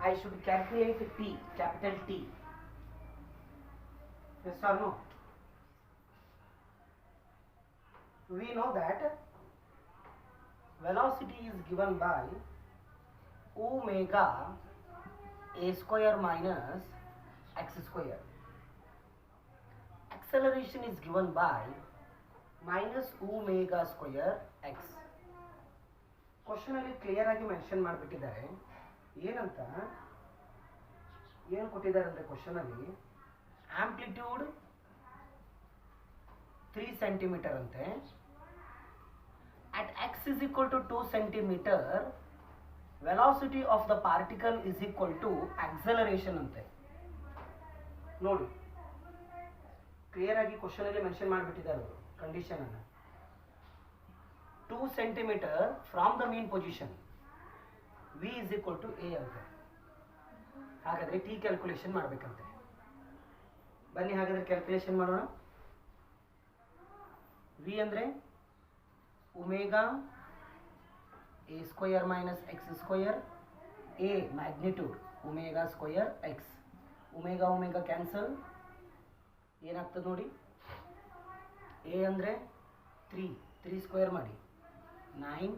I should calculate T, capital T. Yes or no? We know that velocity is given by omega a square minus x square. Acceleration is given by minus omega square x. Question ಅಲ್ಲಿ clear ಆಗಿ mention ಮಾಡಿಬಿಟ್ಟಿದ್ದಾರೆ. ಏನಂತ ಏನು ಕೊಟ್ಟಿದ್ದಾರೆ ಅಂದರೆ question ಅಲ್ಲಿ amplitude 3 centimeter ಅಂತೆ. At x is equal to 2 centimeter, velocity of the particle is equal to acceleration ಅಂತೆ. ನೋಡಿ ಕ್ಲಿಯರ್ ಆಗಿ ಕ್ವಶನ್ ಅಲ್ಲಿ ಮೆನ್ಷನ್ ಮಾಡಿಬಿಟ್ಟಿದ್ದಾರೆ ಅವರು ಕಂಡೀಷನ್ ಅನ್ನು. 2 centimeter from the mean position v is equal to a ಅಂತೆ. ಹಾಗಾದ್ರೆ ಟಿ ಕ್ಯಾಲ್ಕುಲೇಷನ್ ಮಾಡಬೇಕಂತೆ. ಬನ್ನಿ ಹಾಗಾದ್ರೆ ಕ್ಯಾಲ್ಕುಲೇಷನ್ ಮಾಡೋಣ. v ಅಂದರೆ omega a square minus x square, a magnitude omega square x. Omega omega cancel, ಏನಾಗ್ತದೆ ನೋಡಿ. a ಅಂದರೆ 3 ಸ್ಕ್ವೇರ್ ಮಾಡಿ 9,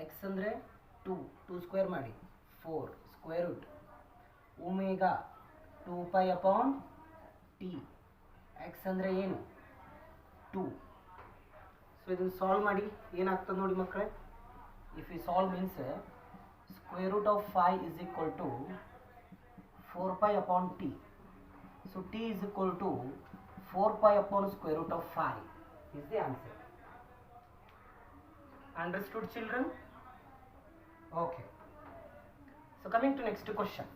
x ಅಂದರೆ 2 ಸ್ಕ್ವೇರ್ ಮಾಡಿ 4 square root. Omega 2 pi upon t. x ಅಂದರೆ ಏನು 2. ಸೊ ಇದನ್ನು ಸಾಲ್ವ್ ಮಾಡಿ ಏನಾಗ್ತದೆ ನೋಡಿ ಮಕ್ಕಳೇ. If you solve means square root of 5 is equal to 4 pi upon t. So t is equal to 4 pi upon square root of 5 is the answer. Understood children? Okay. So coming to next question.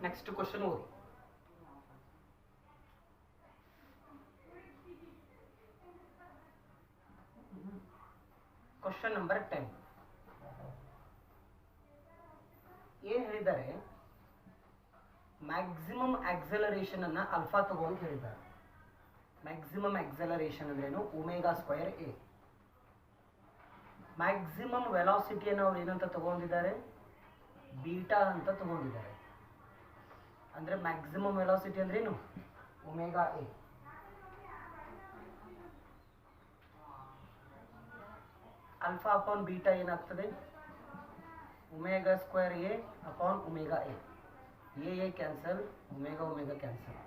Next question ಓದಿ. Question number 10. ಏನು ಹೇಳಿದ್ದಾರೆ, maximum acceleration ಅನ್ನ alpha ತಗೊಂಡು ಹೇಳಿದ್ದಾರೆ. Maximum acceleration ಅಂದ್ರೇನು omega square A. Maximum ವೆಲಾಸಿಟಿಯನ್ನು ಅವ್ರು ಏನಂತ ತಗೊಂಡಿದ್ದಾರೆ, ಬೀಟಾ ಅಂತ ತಗೊಂಡಿದ್ದಾರೆ. ಅಂದರೆ ಮ್ಯಾಕ್ಸಿಮಮ್ ವೆಲಾಸಿಟಿ ಅಂದ್ರೇನು omega A. Alpha upon beta ಏನಾಗ್ತದೆ, omega square A upon omega A. A cancel, omega omega cancel.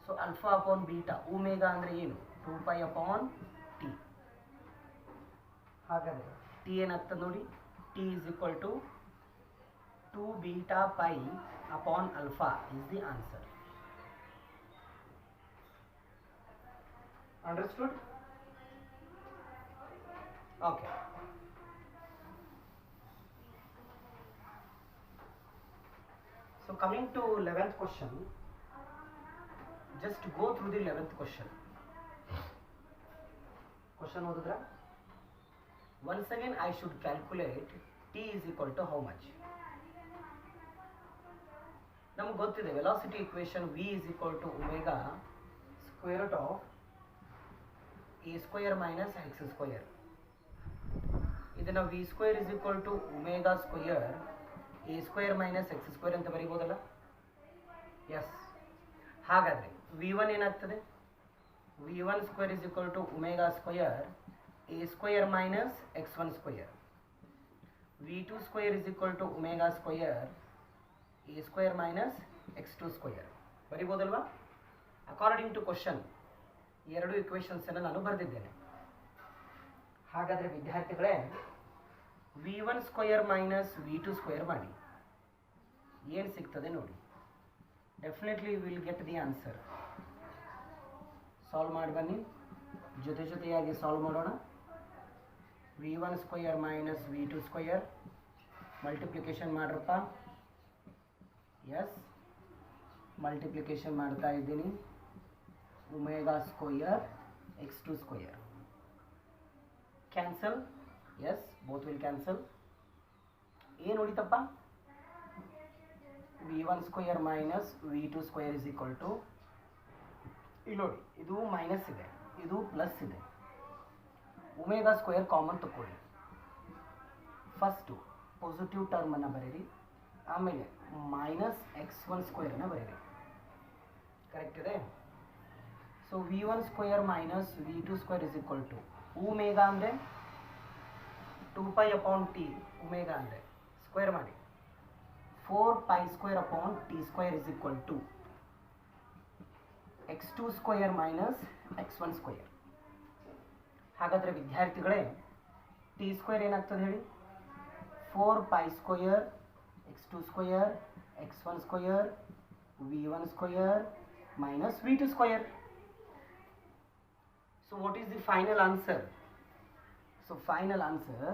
So alpha upon beta, omega ಅಂದರೆ ಏನು 2 pi ಅಪಾನ್ ಟಿ. ಹಾಗಾದರೆ ಟಿ ಏನಾಗ್ತದೆ ನೋಡಿ, T is equal to 2 beta pi upon alpha is the answer. Understood? Okay. So coming to 11th question, just go through the 11th question. Question ಓದಿದ್ರಾ? Once again I should calculate t is equal to how much. ನಮಗೆ ಗೊತ್ತಿದೆ velocity equation v is equal to omega square root of a square minus x square. ಇದನ್ನು v square is equal to omega square A square minus X square ಅಂತ ಬರೀಬೋದಲ್ಲ. Yes, ಹಾಗಾದರೆ v1 ಏನಾಗ್ತದೆ? v1 square is equal to omega square A square minus x1 square. v2 square is equal to omega square A square minus x2 square ಬರಿಬೋದಲ್ವಾ? According to question ಎರಡು ಇಕ್ವೇಷನ್ಸನ್ನು ನಾನು ಬರೆದಿದ್ದೇನೆ. ಹಾಗಾದರೆ ವಿದ್ಯಾರ್ಥಿಗಳೇ, v1 square minus v2 square ಮಾಡಿ ಏನು ಸಿಗ್ತದೆ ನೋಡಿ. Definitely will get the answer. Solve ಮಾಡಿ ಬನ್ನಿ, ಜೊತೆ ಜೊತೆಯಾಗಿ ಸಾಲ್ವ್ ಮಾಡೋಣ. v1 square minus v2 square multiplication ಮಾಡ್ರಪ್ಪ. ಎಸ್, ಮಲ್ಟಿಪ್ಲಿಕೇಶನ್ ಮಾಡ್ತಾ ಇದ್ದೀನಿ. Omega square x2 square cancel. Yes, both will cancel. ಏನು ಉಳಿತಪ್ಪ? v1 square minus v2 square is equal to, ಇಲ್ಲಿ ನೋಡಿ, ಇದು ಮೈನಸ್ ಇದೆ, ಇದು ಪ್ಲಸ್ ಇದೆ. ಒಮೆಗಾ ಸ್ಕ್ವೇರ್ ಕಾಮನ್ ತಗೊಳ್ಳಿ. ಫಸ್ಟು ಪಾಸಿಟಿವ್ ಟರ್ಮನ್ನು ಬರೀರಿ, ಆಮೇಲೆ ಮೈನಸ್ x1 ಸ್ಕ್ವೇರನ್ನು ಬರೀರಿ. ಕರೆಕ್ಟ್ ಇದೆ? So v1 square minus v2 square is equal to omega ಅಂದರೆ 2π ಅಪಾನ್ ಟಿ, ಒಮೆಗಾ ಅಂದರೆ ಸ್ಕ್ವೇರ್ ಮಾಡಿ 4π square upon T square is equal to x2 square minus x1 square. ಹಾಗಾದರೆ ವಿದ್ಯಾರ್ಥಿಗಳೇ, ಟಿ ಸ್ಕ್ವೇರ್ ಏನಾಗ್ತದೆ ಹೇಳಿ? 4π square x2 square x1 square v1 square minus v2 square. So what is the final answer? So final answer,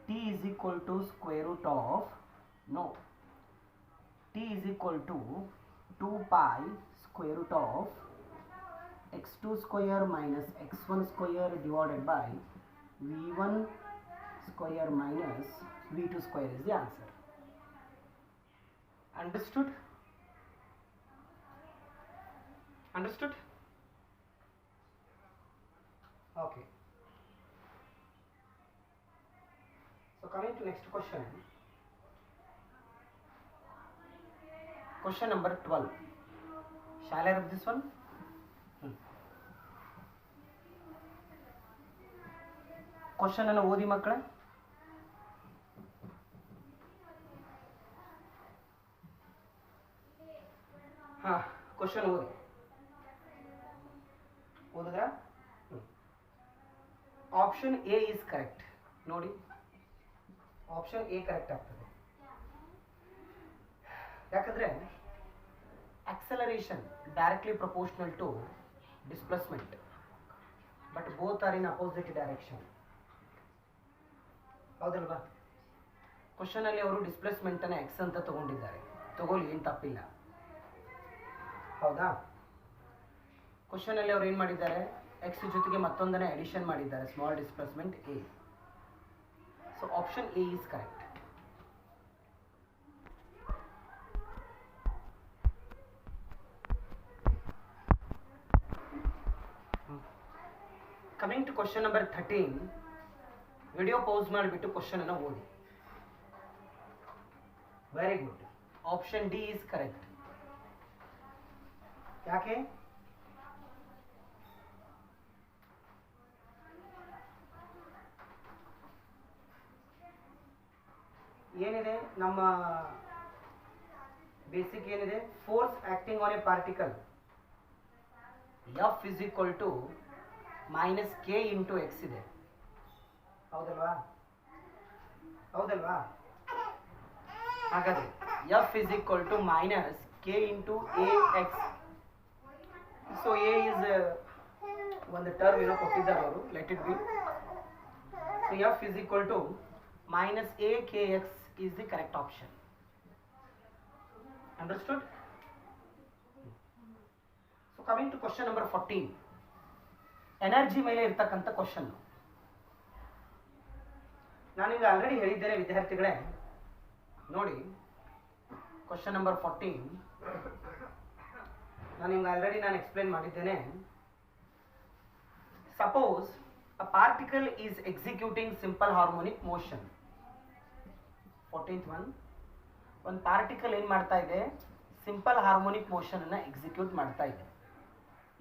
t is equal to square root of, no, t is equal to 2π square root of x2 square minus x1 square divided by v1 square minus v2 square is the answer. Understood? Understood? Okay. So coming to next question. Question number 12. Shall I read this one? Question ಅನ್ನು ಓದಿ ಮಕ್ಕಳೇ. Question ಓದಿ. ಓದಿದ್ರ? Option A is correct. ನೋಡಿ, option A correct ಆಗ್ತದೆ. ಯಾಕಂದ್ರೆ acceleration directly proportional to displacement, but both are in opposite direction. ಹೌದಲ್ವಾ? Question ಅಲ್ಲಿ ಅವರು ಡಿಸ್ಪ್ಲೇಸ್ಮೆಂಟ್ ಅನ್ನ ಎಕ್ಸ್ ಅಂತ ತಗೊಂಡಿದ್ದಾರೆ, ತಗೊಳ್ಳಿ, ಏನು ತಪ್ಪಿಲ್ಲ. ಹೌದಾ? ಕ್ವಶನ್ ಅಲ್ಲಿ ಅವ್ರು ಏನು ಮಾಡಿದ್ದಾರೆ? ಎಕ್ಸ್ ಜೊತೆಗೆ ಮತ್ತೊಂದನ್ನ ಎಡಿಷನ್ ಮಾಡಿದ್ದಾರೆ, small displacement a. So option A is correct. Coming to question number 13. Video pause ಮಾಡಿಬಿಟ್ಟು ಕ್ವಶನ್ ಅನ್ನು ಓದಿ. Very good. Option D is correct. ಯಾಕೆ? ಏನಿದೆ ನಮ್ಮ ಬೇಸಿಕ್ ಏನಿದೆ? Force acting on a particle F is equal to minus k into x ಇದೆ. ಹೌದಲ್ವಾ? ಹೌದಲ್ವಾ? ಹಾಗಾದ್ರೆ F is equal to minus k into a x. So a is ಒಂದು term ಏನೋ ಕೊಟ್ಟಿದ್ದಾರೆ ಅವರು, let it be. So F is equal to minus a kx is the correct option. Understood? So coming to question number 14. Energy ಮೇಲೆ ಇರ್ತಕ್ಕಂಥ question. ನಾನೀಗ already ಹೇಳಿದ್ದೇನೆ ವಿದ್ಯಾರ್ಥಿಗಳೇ, ನೋಡಿ ಕ್ವಶನ್ ನಂಬರ್ 14 ನಾನು ನಿಮ್ಗೆ ಆಲ್ರೆಡಿ ಎಕ್ಸ್ಪ್ಲೇನ್ ಮಾಡಿದ್ದೇನೆ. Suppose a particle is executing simple harmonic motion. 14th one. ಒಂದು ಪಾರ್ಟಿಕಲ್ ಏನು ಮಾಡ್ತಾ ಇದೆ, ಸಿಂಪಲ್ ಹಾರ್ಮೋನಿಕ್ ಮೋಷನನ್ನು ಎಕ್ಸಿಕ್ಯೂಟ್ ಮಾಡ್ತಾ ಇದೆ.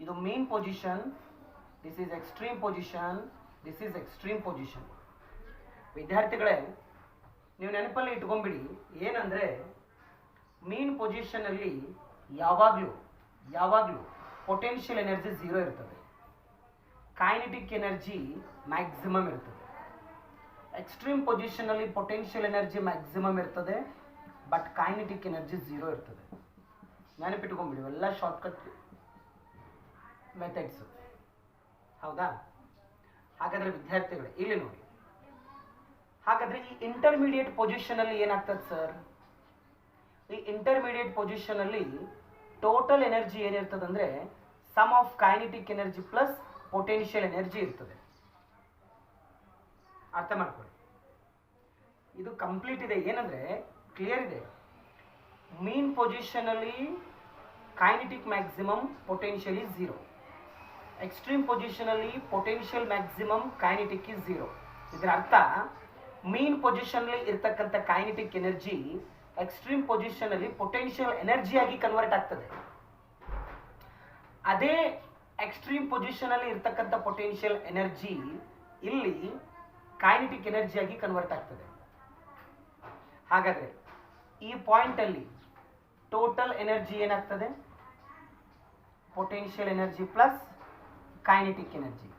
ಇದು mean position, this is extreme position, this is extreme position. ವಿದ್ಯಾರ್ಥಿಗಳೇ, ನೀವು ನೆನಪಲ್ಲಿ ಇಟ್ಕೊಂಡ್ಬಿಡಿ, ಏನಂದರೆ ಮೀನ್ ಪೊಸಿಷನಲ್ಲಿ ಯಾವಾಗಲೂ ಪೊಟೆನ್ಷಿಯಲ್ ಎನರ್ಜಿ 0 ಇರ್ತದೆ, ಕೈನೆಟಿಕ್ ಎನರ್ಜಿ ಮ್ಯಾಕ್ಸಿಮಮ್ ಇರ್ತದೆ. ಎಕ್ಸ್ಟ್ರೀಮ್ ಪೊಸಿಷನಲ್ಲಿ ಪೊಟೆನ್ಷಿಯಲ್ ಎನರ್ಜಿ ಮ್ಯಾಕ್ಸಿಮಮ್ ಇರ್ತದೆ, ಬಟ್ ಕೈನೆಟಿಕ್ ಎನರ್ಜಿ 0 ಇರ್ತದೆ. ನೆನಪಿಟ್ಕೊಂಡ್ಬಿಡಿ, ಇವೆಲ್ಲ ಶಾರ್ಟ್ಕಟ್ ಮೆಥಡ್ಸು, ಹೌದಾ? ಹಾಗಾದರೆ ವಿದ್ಯಾರ್ಥಿಗಳೇ ಇಲ್ಲಿ ನೋಡಿ, ಹಾಗಾದರೆ ಈ ಇಂಟರ್ಮೀಡಿಯೇಟ್ ಪೊಸಿಷನಲ್ಲಿ ಏನಾಗ್ತದೆ ಸರ್? ಈ ಇಂಟರ್ಮೀಡಿಯೇಟ್ ಪೊಸಿಷನಲ್ಲಿ ಟೋಟಲ್ ಎನರ್ಜಿ ಏನಿರ್ತದೆ ಅಂದರೆ sum of kinetic energy plus potential energy ಇರ್ತದೆ. ಅರ್ಥ ಮಾಡ್ಕೊಳ್ಳಿ, ಇದು ಕಂಪ್ಲೀಟ್ ಇದೆ, ಏನಂದರೆ ಕ್ಲಿಯರ್ ಇದೆ. ಮೀನ್ ಪೊಸಿಷನಲ್ಲಿ kinetic maximum, potential is 0. Extreme ಪೊಸಿಷನಲ್ಲಿ ಪೊಟೆನ್ಷಿಯಲ್ ಮ್ಯಾಕ್ಸಿಮಮ್, ಕೈನೆಟಿಕ್ ಇಸ್ 0. ಇದರ ಅರ್ಥ ಮೀನ್ ಪೊಸಿಷನ್ನಲ್ಲಿ ಇರ್ತಕ್ಕಂಥ ಕೈನೆಟಿಕ್ ಎನರ್ಜಿ ಎಕ್ಸ್ಟ್ರೀಮ್ ಪೊಸಿಷನ್ನಲ್ಲಿ ಪೊಟೆನ್ಷಿಯಲ್ ಎನರ್ಜಿಯಾಗಿ ಕನ್ವರ್ಟ್ ಆಗ್ತದೆ. ಅದೇ ಎಕ್ಸ್ಟ್ರೀಮ್ ಪೊಸಿಷನ್ನಲ್ಲಿ ಇರ್ತಕ್ಕಂಥ ಪೊಟೆನ್ಷಿಯಲ್ ಎನರ್ಜಿ ಇಲ್ಲಿ ಕೈನೆಟಿಕ್ ಎನರ್ಜಿಯಾಗಿ ಕನ್ವರ್ಟ್ ಆಗ್ತದೆ. ಹಾಗಾದರೆ ಈ ಪಾಯಿಂಟಲ್ಲಿ ಟೋಟಲ್ ಎನರ್ಜಿ ಏನಾಗ್ತದೆ? Potential energy plus kinetic energy.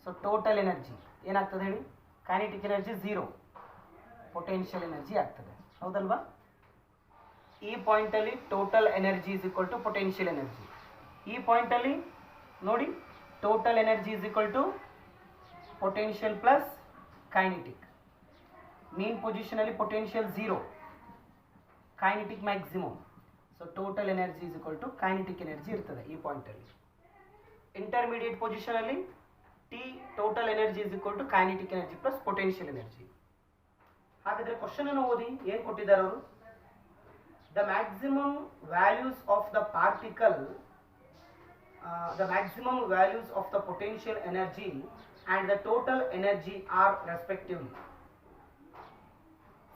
So total energy ಏನಾಗ್ತದೆ ಹೇಳಿ? ಕೈನೆಟಿಕ್ ಎನರ್ಜಿ 0, ಪೊಟೆನ್ಷಿಯಲ್ ಎನರ್ಜಿ ಆಗ್ತದೆ, ಹೌದಲ್ವಾ? ಈ ಪಾಯಿಂಟಲ್ಲಿ total energy is equal to potential energy. ಈ ಪಾಯಿಂಟಲ್ಲಿ ನೋಡಿ, total energy is equal to potential plus kinetic. Mean ಪೊಸಿಷನಲ್ಲಿ potential 0, kinetic maximum. So total energy is equal to kinetic energy ಇರ್ತದೆ ಈ ಪಾಯಿಂಟಲ್ಲಿ. ಇಂಟರ್ಮೀಡಿಯೇಟ್ ಪೊಸಿಷನಲ್ಲಿ total energy is equal to kinetic energy plus potential energy. ಹಾಗಾದರೆ question ಅನ್ನು ಓದಿ, ಏನು ಕೊಟ್ಟಿದ್ದಾರೆ ಅವರು? The maximum values of the particle, the maximum values of the potential energy and the total energy are respectively.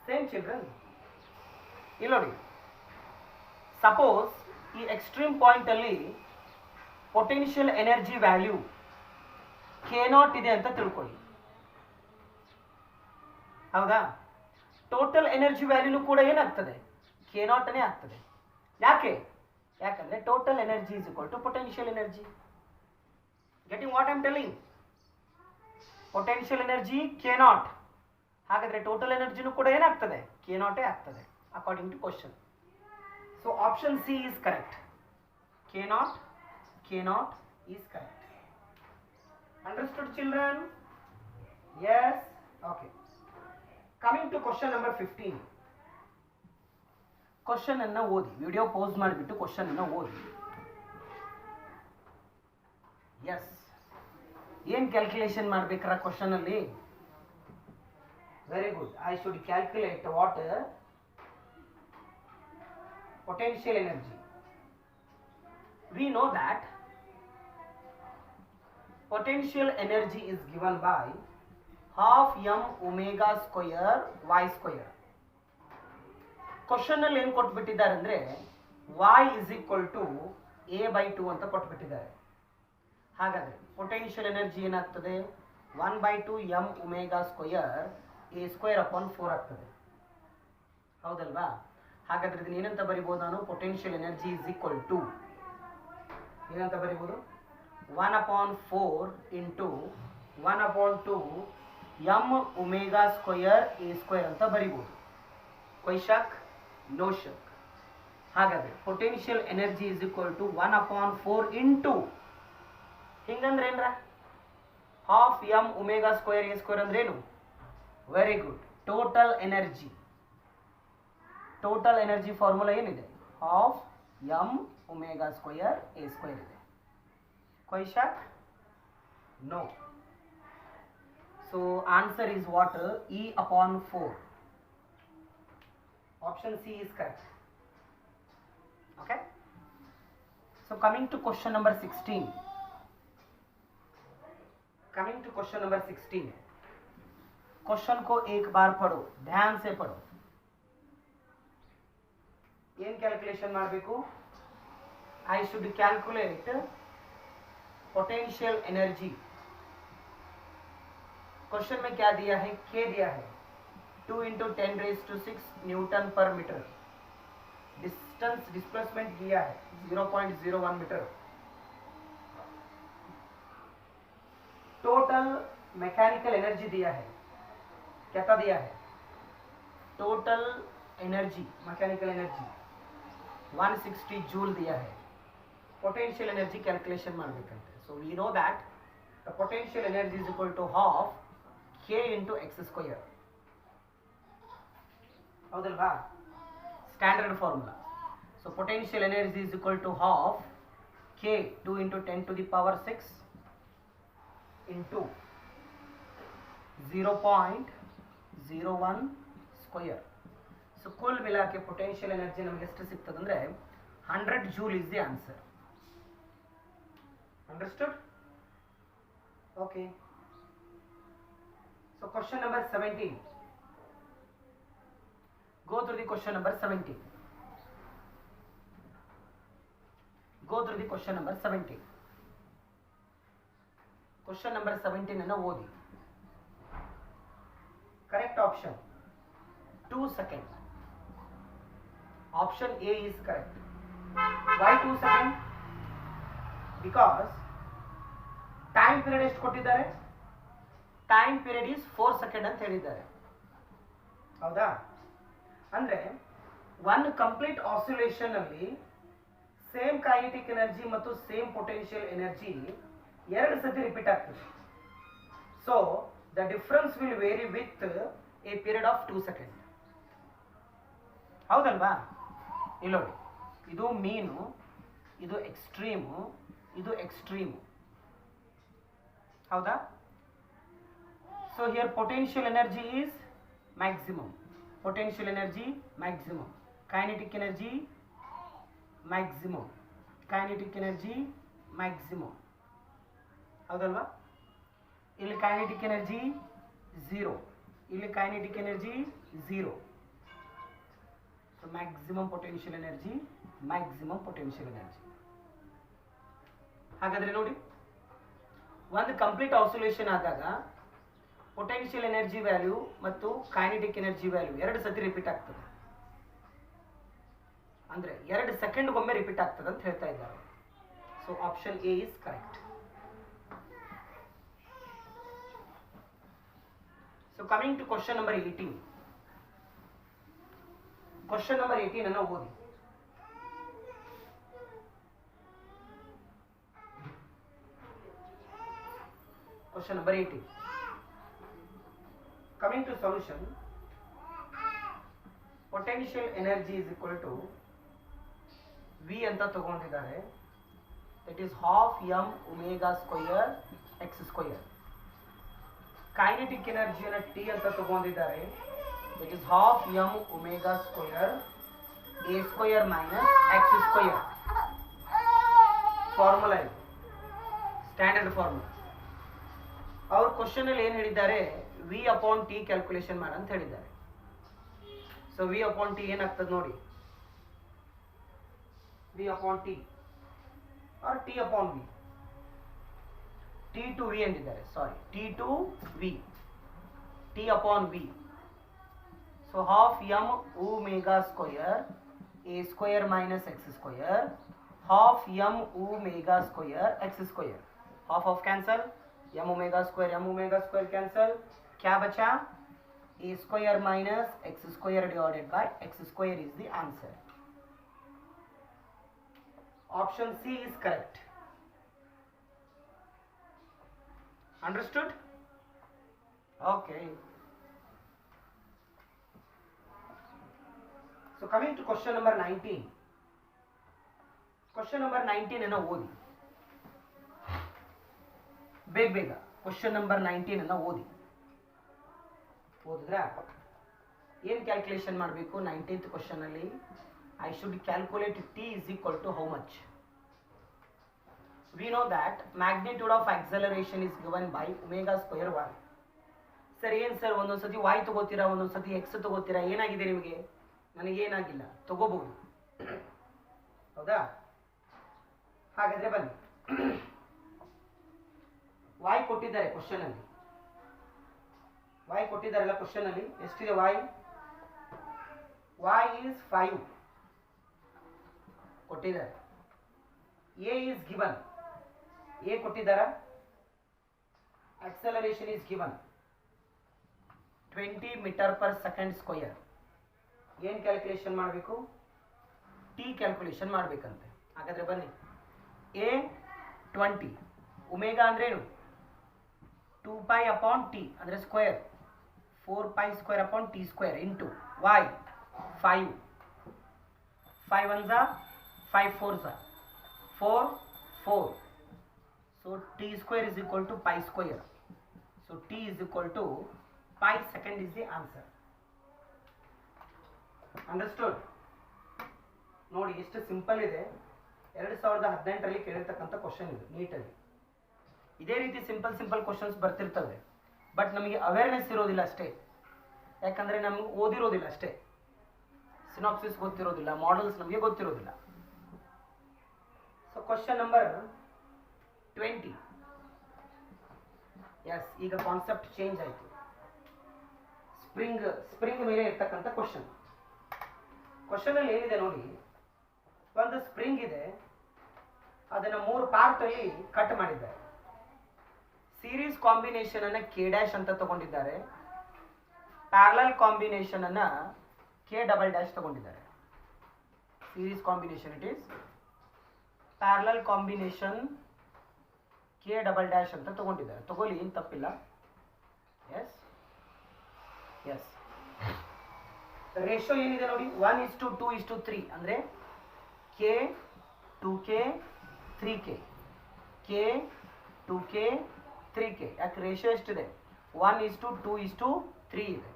Same children. ಇಲ್ಲಿ ನೋಡಿ, suppose ಈ extreme point ಅಲ್ಲಿ ಪೊಟೆನ್ಷಿಯಲ್ ಎನರ್ಜಿ ವ್ಯಾಲ್ಯೂ k0 ಇದೆ ಅಂತ ತಿಳ್ಕೊಳ್ಳಿ, ಹೌದಾ? ಟೋಟಲ್ ಎನರ್ಜಿ ವ್ಯಾಲ್ಯೂನು ಕೂಡ ಏನಾಗ್ತದೆ? k0 ಆಗ್ತದೆ. ಯಾಕಂದ್ರೆ total energy is equal to potential energy. Getting what I am telling? Potential energy k0, ಹಾಗಾದ್ರೆ ಟೋಟಲ್ ಎನರ್ಜಿನೂ ಕೂಡ ಏನಾಗ್ತದೆ? k0 ಆಗ್ತದೆ according to question. So option C is correct. k0 is correct. Understood children? Yes? Okay. Coming to question number 15. Question ಅನ್ನು ಓದಿ, video pause ಮಾಡಿಬಿಟ್ಟು question ಅನ್ನು ಓದಿ. ಎಸ್, ಏನು ಕ್ಯಾಲ್ಕುಲೇಷನ್ ಮಾಡ್ಬೇಕಾರ ಕ್ವಶನ್ ಅಲ್ಲಿ? Very good. I should calculate what potential energy. We know that potential energy is given by half m omega square y square. Question ಅಲ್ಲಿ ಏನು ಕೊಟ್ಬಿಟ್ಟಿದ್ದಾರೆ ಅಂದ್ರೆ y is equal to a/2 ಅಂತ ಕೊಟ್ಬಿಟ್ಟಿದ್ದಾರೆ. ಹಾಗಾದ್ರೆ potential energy ಏನಾಗ್ತದೆ? 1/2 m omega square a square upon 4 ಆಗ್ತದೆ, ಹೌದಲ್ವಾ? ಹಾಗಾದ್ರೆ ಇದನ್ನ ಏನಂತ ಬರಿಬಹುದು ನಾನು? Potential energy is equal to ಏನಂತ ಬರಿಬಹುದು? 1/4 into 1/2 m omega square a square ಅಂತ ಬರಿಬಹುದು. ಕೊಯ್ ಶಕ್? ನೋ ಶಕ್. ಹಾಗಾದ್ರೆ potential energy is equal to 1/4 into ಹಿಂಗಂದ್ರೆ ಏನ್ರ half m omega square a square ಅಂದ್ರೆ ಏನು? Very good. Total energy. Total energy formula ಏನಿದೆ? Half m omega square a square ಇದೆ. ಕೊಯ್ ಶಕ್? No. So answer is what? E/4. Option C is correct. Okay. So coming to question number 16. Coming to question number 16. Question को एक बार पढ़ो, ध्यान से पढ़ो. ಏನು ಕ್ಯಾಲ್ಕುಲೇಷನ್ ಮಾಡಬೇಕು? I should calculate potential energy. Question में क्या दिया है? K दिया है 2 × 10⁻⁶ न्यूटन पर मीटर. डिस्टेंस डिस्प्लेसमेंट दिया है 0.01 मीटर. टोटल मैकेनिकल एनर्जी दिया है, क्या दिया है? Total energy, mechanical energy 160 joule दिया है. पोटेंशियल एनर्जी कैलकुलेशन ಮಾಡಬೇಕಂತೆ. So we know that the potential energy is equal to half K into x square. ಹೌದಲ್ವಾ? Standard formula. So potential energy is equal to half K 2 × 10⁶ into 0.01 square. So कुल मिला के potential energy ನಮಗೆ ಎಷ್ಟು ಸಿಗ್ತದಂದ್ರೆ 100 joule is the answer. Understood? Okay. So question number 17. Go through the question number 17. Go through the question number 17. Question number 17 ಅನ್ನು ಓದಿ. Correct option 2 seconds. Option A is correct. Why 2 seconds? Because time period ಎಷ್ಟು ಕೊಟ್ಟಿದ್ದಾರೆ? Time period is 4 seconds ಅಂತ ಹೇಳಿದ್ದಾರೆ. ಹೌದಾ? ಅಂದ್ರೆ one complete oscillation ಅಲ್ಲಿ same kinetic energy ಮತ್ತು ಸೇಮ್ ಪೊಟೆನ್ಷಿಯಲ್ ಎನರ್ಜಿ ಎರಡು ಸತಿ ರಿಪೀಟ್ ಆಗ್ತದೆ. So the difference will vary with a period of 2 seconds. ಹೌದಲ್ವಾ? ಇಲ್ಲಿ ನೋಡಿ, ಇದು ಮೀನು, ಇದು ಎಕ್ಸ್ಟ್ರೀಮು, ಇದು ಎಕ್ಸ್ಟ್ರೀಮು. ಹೌದಾ? So here potential energy is maximum. Potential energy maximum. Kinetic energy maximum. Kinetic energy maximum. ಹೌದಲ್ವಾ? ಇಲ್ಲಿ ಕೈನೆಟಿಕ್ ಎನರ್ಜಿ 0, ಇಲ್ಲಿ kinetic energy 0. So maximum potential energy, maximum potential energy. ಹಾಗಾದ್ರೆ ನೋಡಿ, ಒಂದು ಕಂಪ್ಲೀಟ್ ಆಸಿಲೇಷನ್ ಆದಾಗ ಪೊಟೆನ್ಷಿಯಲ್ ಎನರ್ಜಿ ವ್ಯಾಲ್ಯೂ ಮತ್ತು kinetic energy value ಎರಡು ಸತಿ ರಿಪೀಟ್ ಆಗ್ತದೆ. ಅಂದ್ರೆ 2 ಸೆಕೆಂಡ್ಗೊಮ್ಮೆ ರಿಪೀಟ್ ಆಗ್ತದೆ ಅಂತ ಹೇಳ್ತಾ ಇದ್ದಾರೆ. So option A is correct. So coming to question number 18. Question number 18 ಅನ್ನು ಓದಿ. Question number 18. Coming to solution, potential energy is equal to V ಅಂತ ತಗೊಂಡಿದ್ದಾರೆ. That is half m omega square x square. Kinetic energy ಅನ್ನು T ಅಂತ ತಗೊಂಡಿದ್ದಾರೆ. That is half m omega square a square minus x square. Formula ಇದು, standard formula. ಅವ್ರ question ಅಲ್ಲಿ ಏನು ಹೇಳಿದ್ದಾರೆ? ವಿ ಅಪಾನ್ ಟಿ ಕ್ಯಾಲ್ಕುಲೇಷನ್ ಮಾಡ ಅಂತ ಹೇಳಿದ್ದಾರೆ. ಸೊ ವಿ ಅಪಾನ್ ಟಿ ಏನಾಗ್ತದೆ ನೋಡಿ, V upon T or T upon V, T to V ಅಂದಿದ್ದಾರೆ. Sorry, T to V, T upon V. So half M omega square A square minus X square, half M omega square X square. Half of cancel, m omega square cancel, क्या बचा? a square minus x square divided by x square is the answer. Option C is correct. Understood? Okay. So coming to question number 19. Question number 19 ಅನ್ನು ಓದಿ ಬೇಗ. Question number 19 ಅನ್ನು ಓದಿದ್ರೆ ಏನು calculation ಮಾಡಬೇಕು? 19th question ಅಲ್ಲಿ I should calculate t is equal to how much. We know that magnitude of acceleration is given by omega square y. Sir ಏನು sir, ಒಂದೊಂದ್ಸತಿ y ತಗೋತೀರಾ, ಒಂದೊಂದ್ಸತಿ x ತಗೋತೀರಾ, ಏನಾಗಿದೆ ನಿಮಗೆ? ನನಗೇನಾಗಿಲ್ಲ, ತಗೋಬಹುದು. ಹೌದಾ? ಹಾಗಾದ್ರೆ ಬನ್ನಿ, y ಕೊಟ್ಟಿದ್ದಾರೆ ಕ್ವಶನ್ ಅಲ್ಲಿ, y ಕೊಟ್ಟಿದ್ದಾರಲ್ಲ ಕ್ವಶನ್ ಅಲ್ಲಿ. ಎಷ್ಟಿದೆ y? y is 5 ಕೊಟ್ಟಿದ್ದಾರೆ. a is given, a ಕೊಟ್ಟಿದ್ದಾರ. acceleration is given 20 meter per second square. ಏನು ಕ್ಯಾಲ್ಕುಲೇಷನ್ ಮಾಡಬೇಕು? ಟಿ ಕ್ಯಾಲ್ಕುಲೇಷನ್ ಮಾಡಬೇಕಂತೆ. ಹಾಗಾದ್ರೆ ಬನ್ನಿ, ಎ 20, ಒಮೆಗಾ ಅಂದ್ರೆ ಏನು? 2 pi upon t ಅಂದ್ರೆ square, 4 pi square upon t square into y 5, 5 1s are 5 4s are 4 4, so t square is equal to pi square, so t is equal to pi second is the answer. Understood? ನೋಡಿ ಎಷ್ಟು simple ಇದೆ. 2018ರಲ್ಲಿ ಕೇಳಿರ್ತಕ್ಕಂಥ question ಇದು ನೀಟಲ್ಲಿ. ಇದೇ ರೀತಿ simple questions ಬರ್ತಿರ್ತವೆ, but ನಮಗೆ awareness ಇರೋದಿಲ್ಲ ಅಷ್ಟೇ. ಯಾಕಂದರೆ ನಮಗೆ ಓದಿರೋದಿಲ್ಲ ಅಷ್ಟೇ, ಸಿನಾಪ್ಸಿಸ್ ಗೊತ್ತಿರೋದಿಲ್ಲ, ಮಾಡೆಲ್ಸ್ ನಮಗೆ ಗೊತ್ತಿರೋದಿಲ್ಲ. So question number 20. ಎಸ್, ಈಗ ಕಾನ್ಸೆಪ್ಟ್ ಚೇಂಜ್ ಆಯಿತು. ಸ್ಪ್ರಿಂಗ್ ಮೇಲೆ ಇರ್ತಕ್ಕಂಥ ಕ್ವಶನ್ ಅಲ್ಲಿ ಏನಿದೆ ನೋಡಿ, ಒಂದು ಸ್ಪ್ರಿಂಗ್ ಇದೆ, ಅದನ್ನ 3 ಪಾರ್ಟ್ ಅಲ್ಲಿ ಕಟ್ ಮಾಡಿದ್ದಾರೆ. ಸೀರೀಸ್ ಕಾಂಬಿನೇಷನ್ ಅನ್ನ ಕೆ ಡ್ಯಾಶ್ ಅಂತ ತಗೊಂಡಿದ್ದಾರೆ, ಪ್ಯಾರಲಲ್ ಕಾಂಬಿನೇಷನ್ ಅನ್ನ ಕೆ ಡಬಲ್ ಡ್ಯಾಶ್ ತಗೊಂಡಿದ್ದಾರೆ. Series combination it is parallel combination K double dash ಅಂತ ತಗೊಂಡಿದ್ದಾರೆ. ತಗೊಳ್ಳಿ, ಏನು ತಪ್ಪಿಲ್ಲ. ಎಸ್ ಎಸ್, ರೇಷಿಯೋ ಏನಿದೆ ನೋಡಿ, 1:2:3 ಅಂದ್ರೆ K 2k 3k, K 2k 3k. ಯಾಕೆ ರೇಷಿಯೋ ಎಷ್ಟಿದೆ? 1:2:3 ಇದೆ,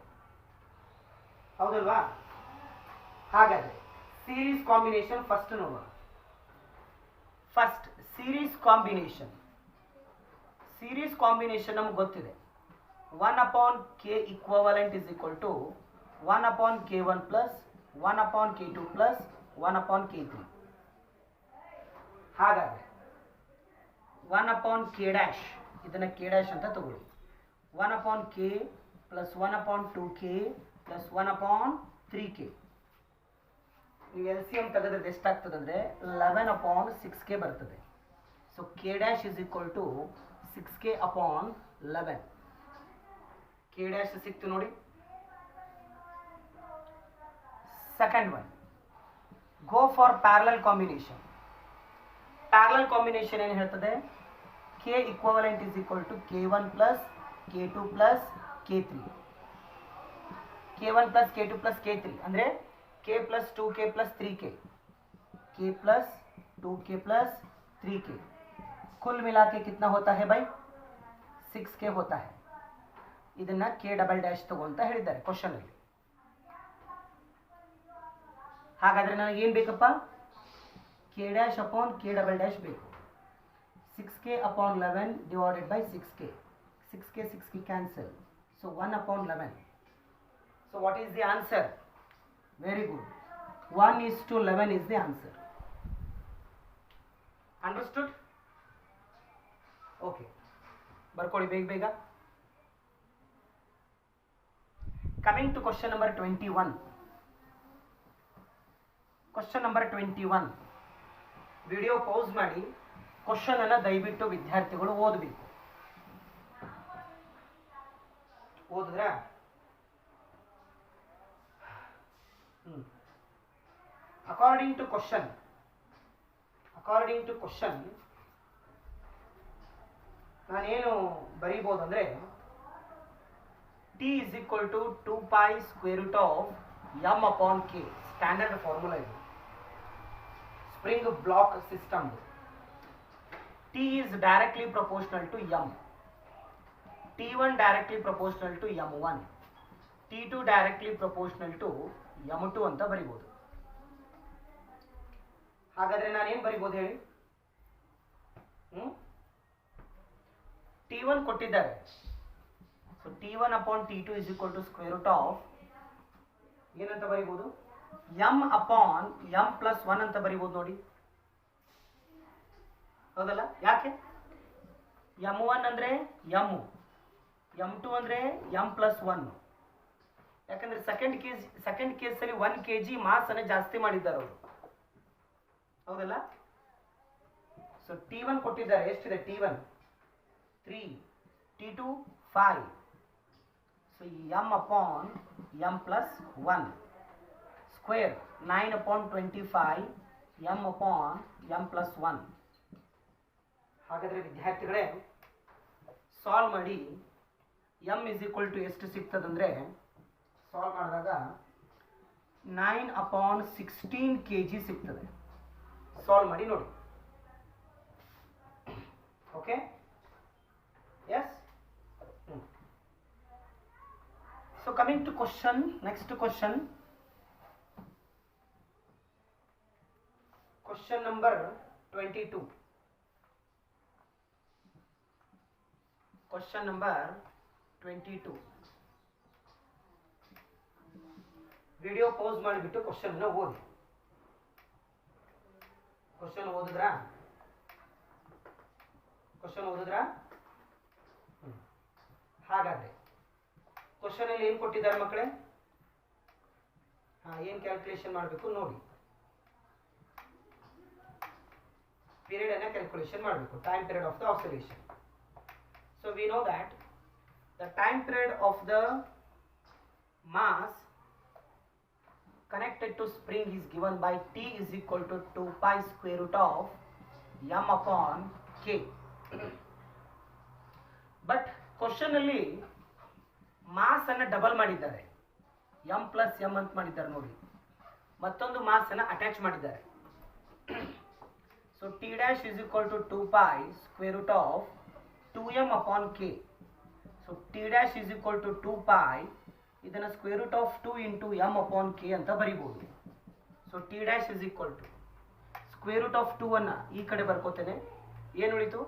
ಹೌದಲ್ವಾ? ಹಾಗಾದ್ರೆ ಸೀರೀಸ್ ಕಾಂಬಿನೇಷನ್ ಫಸ್ಟ್ ನೋಡೋಣ. ಫಸ್ಟ್ ಸೀರೀಸ್ ಕಾಂಬಿನೇಷನ್ ನಮ್ಗೆ ಗೊತ್ತಿದೆ. 1/k equivalent is equal to 1/k1 plus 1/k2 plus 1/k3. ಹಾಗಾದ್ರೆ 1/k dash, ಇದನ್ನ k dash ಅಂತ ತಗೊಳ್ಳಿ. 1/k plus 1/2k plus 1/3k. ನೀವು LCM ತೆಗೆದ್ರೆ ಎಷ್ಟಾಗ್ತದೆ ಅಂದರೆ 11/6k ಬರ್ತದೆ. So k dash is equal to 6k upon 11. k dash ಸಿಕ್ತು ನೋಡಿ. Second one, go for parallel combination. Parallel combination ಏನು ಹೇಳ್ತದೆ? k equivalent is equal to k1 plus k2 plus k3. k1 plus k2 plus k3 ಅಂದ್ರೆ k plus 2k plus 3k, k plus 2k plus 3k. कुल मिला के कितना होता है भाई? 6k होता है. ಇದನ್ನ k ಡಬಲ್ ಡ್ಯಾಶ್ ತಗೊಂತ ಹೇಳಿದ್ದಾರೆ ಕ್ವಶನ್ ಅಲ್ಲಿ. ಹಾಗಾದ್ರೆ ನನಗೆ ಏನು ಬೇಕಪ್ಪ? k dash upon k double dash ಬೇಕು. 6k upon 11 divided by 6k. 6k cancel. So 1/11. So what is the answer? Very good. 1:11 is the answer. Understood? Okay. ಬರ್ಕೊಳ್ಳಿ ಬೇಗ. Coming to question number 21. Question number 21. Video pause ಮಾಡಿ question ಅನ್ನ ದಯವಿಟ್ಟು ವಿದ್ಯಾರ್ಥಿಗಳು ಓದಬೇಕು. ಓದಿದ್ರ? According to question ನಾನೇನು ಬರೀಬಹುದು ಅಂದ್ರೆ t is equal to 2 pi square root of m upon k. Standard formula ಇದು, spring block system. t is directly proportional to m, t1 directly proportional to m1, t2 directly proportional to m2 ಅಂತ ಬರಿಬಹುದು. ಹಾಗಾದ್ರೆ ನಾನೇನು ಬರಿಬಹುದು ಹೇಳಿ? t1 ಕೊಟ್ಟಿದ್ದಾರೆ, so t1 upon t2 is equal to square root of ಏನಂತ ಬರಿಬಹುದು? M upon M plus one ಅಂತ ಬರಿಬೋದು ನೋಡಿ, ಹೌದಲ್ಲ? ಯಾಕೆ? ಎಮ್ ಒನ್ ಅಂದರೆ ಎಮ್ ಟು ಅಂದರೆ ಎಮ್ ಪ್ಲಸ್ ಒನ್. ಯಾಕಂದ್ರೆ ಸೆಕೆಂಡ್ ಕೇಸಲ್ಲಿ 1 kg ಮಾಸ್ ಅನ್ನು ಜಾಸ್ತಿ ಮಾಡಿದ್ದಾರೆ ಅವರು, ಹೌದಲ್ಲ? ಸೊ T1 ಕೊಟ್ಟಿದ್ದಾರೆ, ಎಷ್ಟಿದೆ? T1 3, T2 5. So M upon M plus one square 9/25 M upon M plus one. ಹಾಗಾದರೆ ವಿದ್ಯಾರ್ಥಿಗಳೇ ಸಾಲ್ವ್ ಮಾಡಿ ಎಮ್ ಇಸ್ ಈಕ್ವಲ್ ಟು ಎಷ್ಟು ಸಿಗ್ತದಂದರೆ, ಸಾಲ್ವ್ ಮಾಡಿದಾಗ 9/16 kg ಸಿಗ್ತದೆ. ಸಾಲ್ವ್ ಮಾಡಿ ನೋಡಿ. Okay, yes. So coming to question, next question number 22. Question number 22. Video pause ಮಾಡಿಬಿಟ್ಟು question ಓದಿ. ಕ್ವಶನ್ ಓದಿದ್ರಾ? ಹಾಗಾದ್ರೆ ಕ್ವಶನ್ ಅಲ್ಲಿ ಏನು ಕೊಟ್ಟಿದ್ದಾರೆ ಮಕ್ಕಳೇ? ಏನು ಕ್ಯಾಲ್ಕುಲೇಷನ್ ಮಾಡಬೇಕು ನೋಡಿ. ಪೀರಿಯಡ್ ಅನ್ನ ಕ್ಯಾಲ್ಕುಲೇಷನ್ ಮಾಡಬೇಕು, time period of the oscillation. So we no that the time period of the mass connected to spring is given by T is equal to 2 pi square root of m upon k. But question ಅಲ್ಲಿ mass ಅನ್ನ double ಮಾಡಿದ್ದಾರೆ, m plus m ಅಂತ ಮಾಡಿದ್ದಾರೆ ನೋಡಿ. ಮತ್ತೊಂದು mass ಅನ್ನ attach ಮಾಡಿದ್ದಾರೆ. So T dash is equal to 2 pi square root of 2m upon k. So T dash is equal to 2 pi, ಇದನ್ನ square root of 2 into m upon k ಅಂತ ಬರಿಬಹುದು. So T dash is equal to square root of 2 ಅನ್ನ ಈ ಕಡೆ ಬರ್ಕೋತೇನೆ, ಏನು ಉಳಿತು?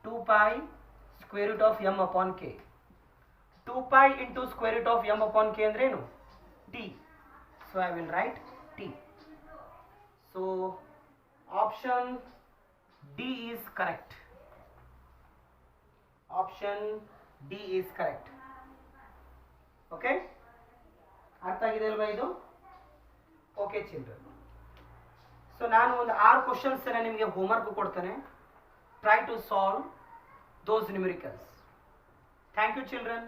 2 pi square root of m upon k. 2 pi into square root of m upon k ಅಂದ್ರೆ ಏನು? t. So I will write t. So option D is correct. Option D is correct. Okay, ಅರ್ಥ ಆಗಿದೆ ಅಲ್ವಾ ಇದು? Okay children, so ನಾನು ಒಂದು 6 questions ನಿಮಗೆ homework ಕೊಡ್ತೇನೆ. Try to solve those numericals. Thank you children.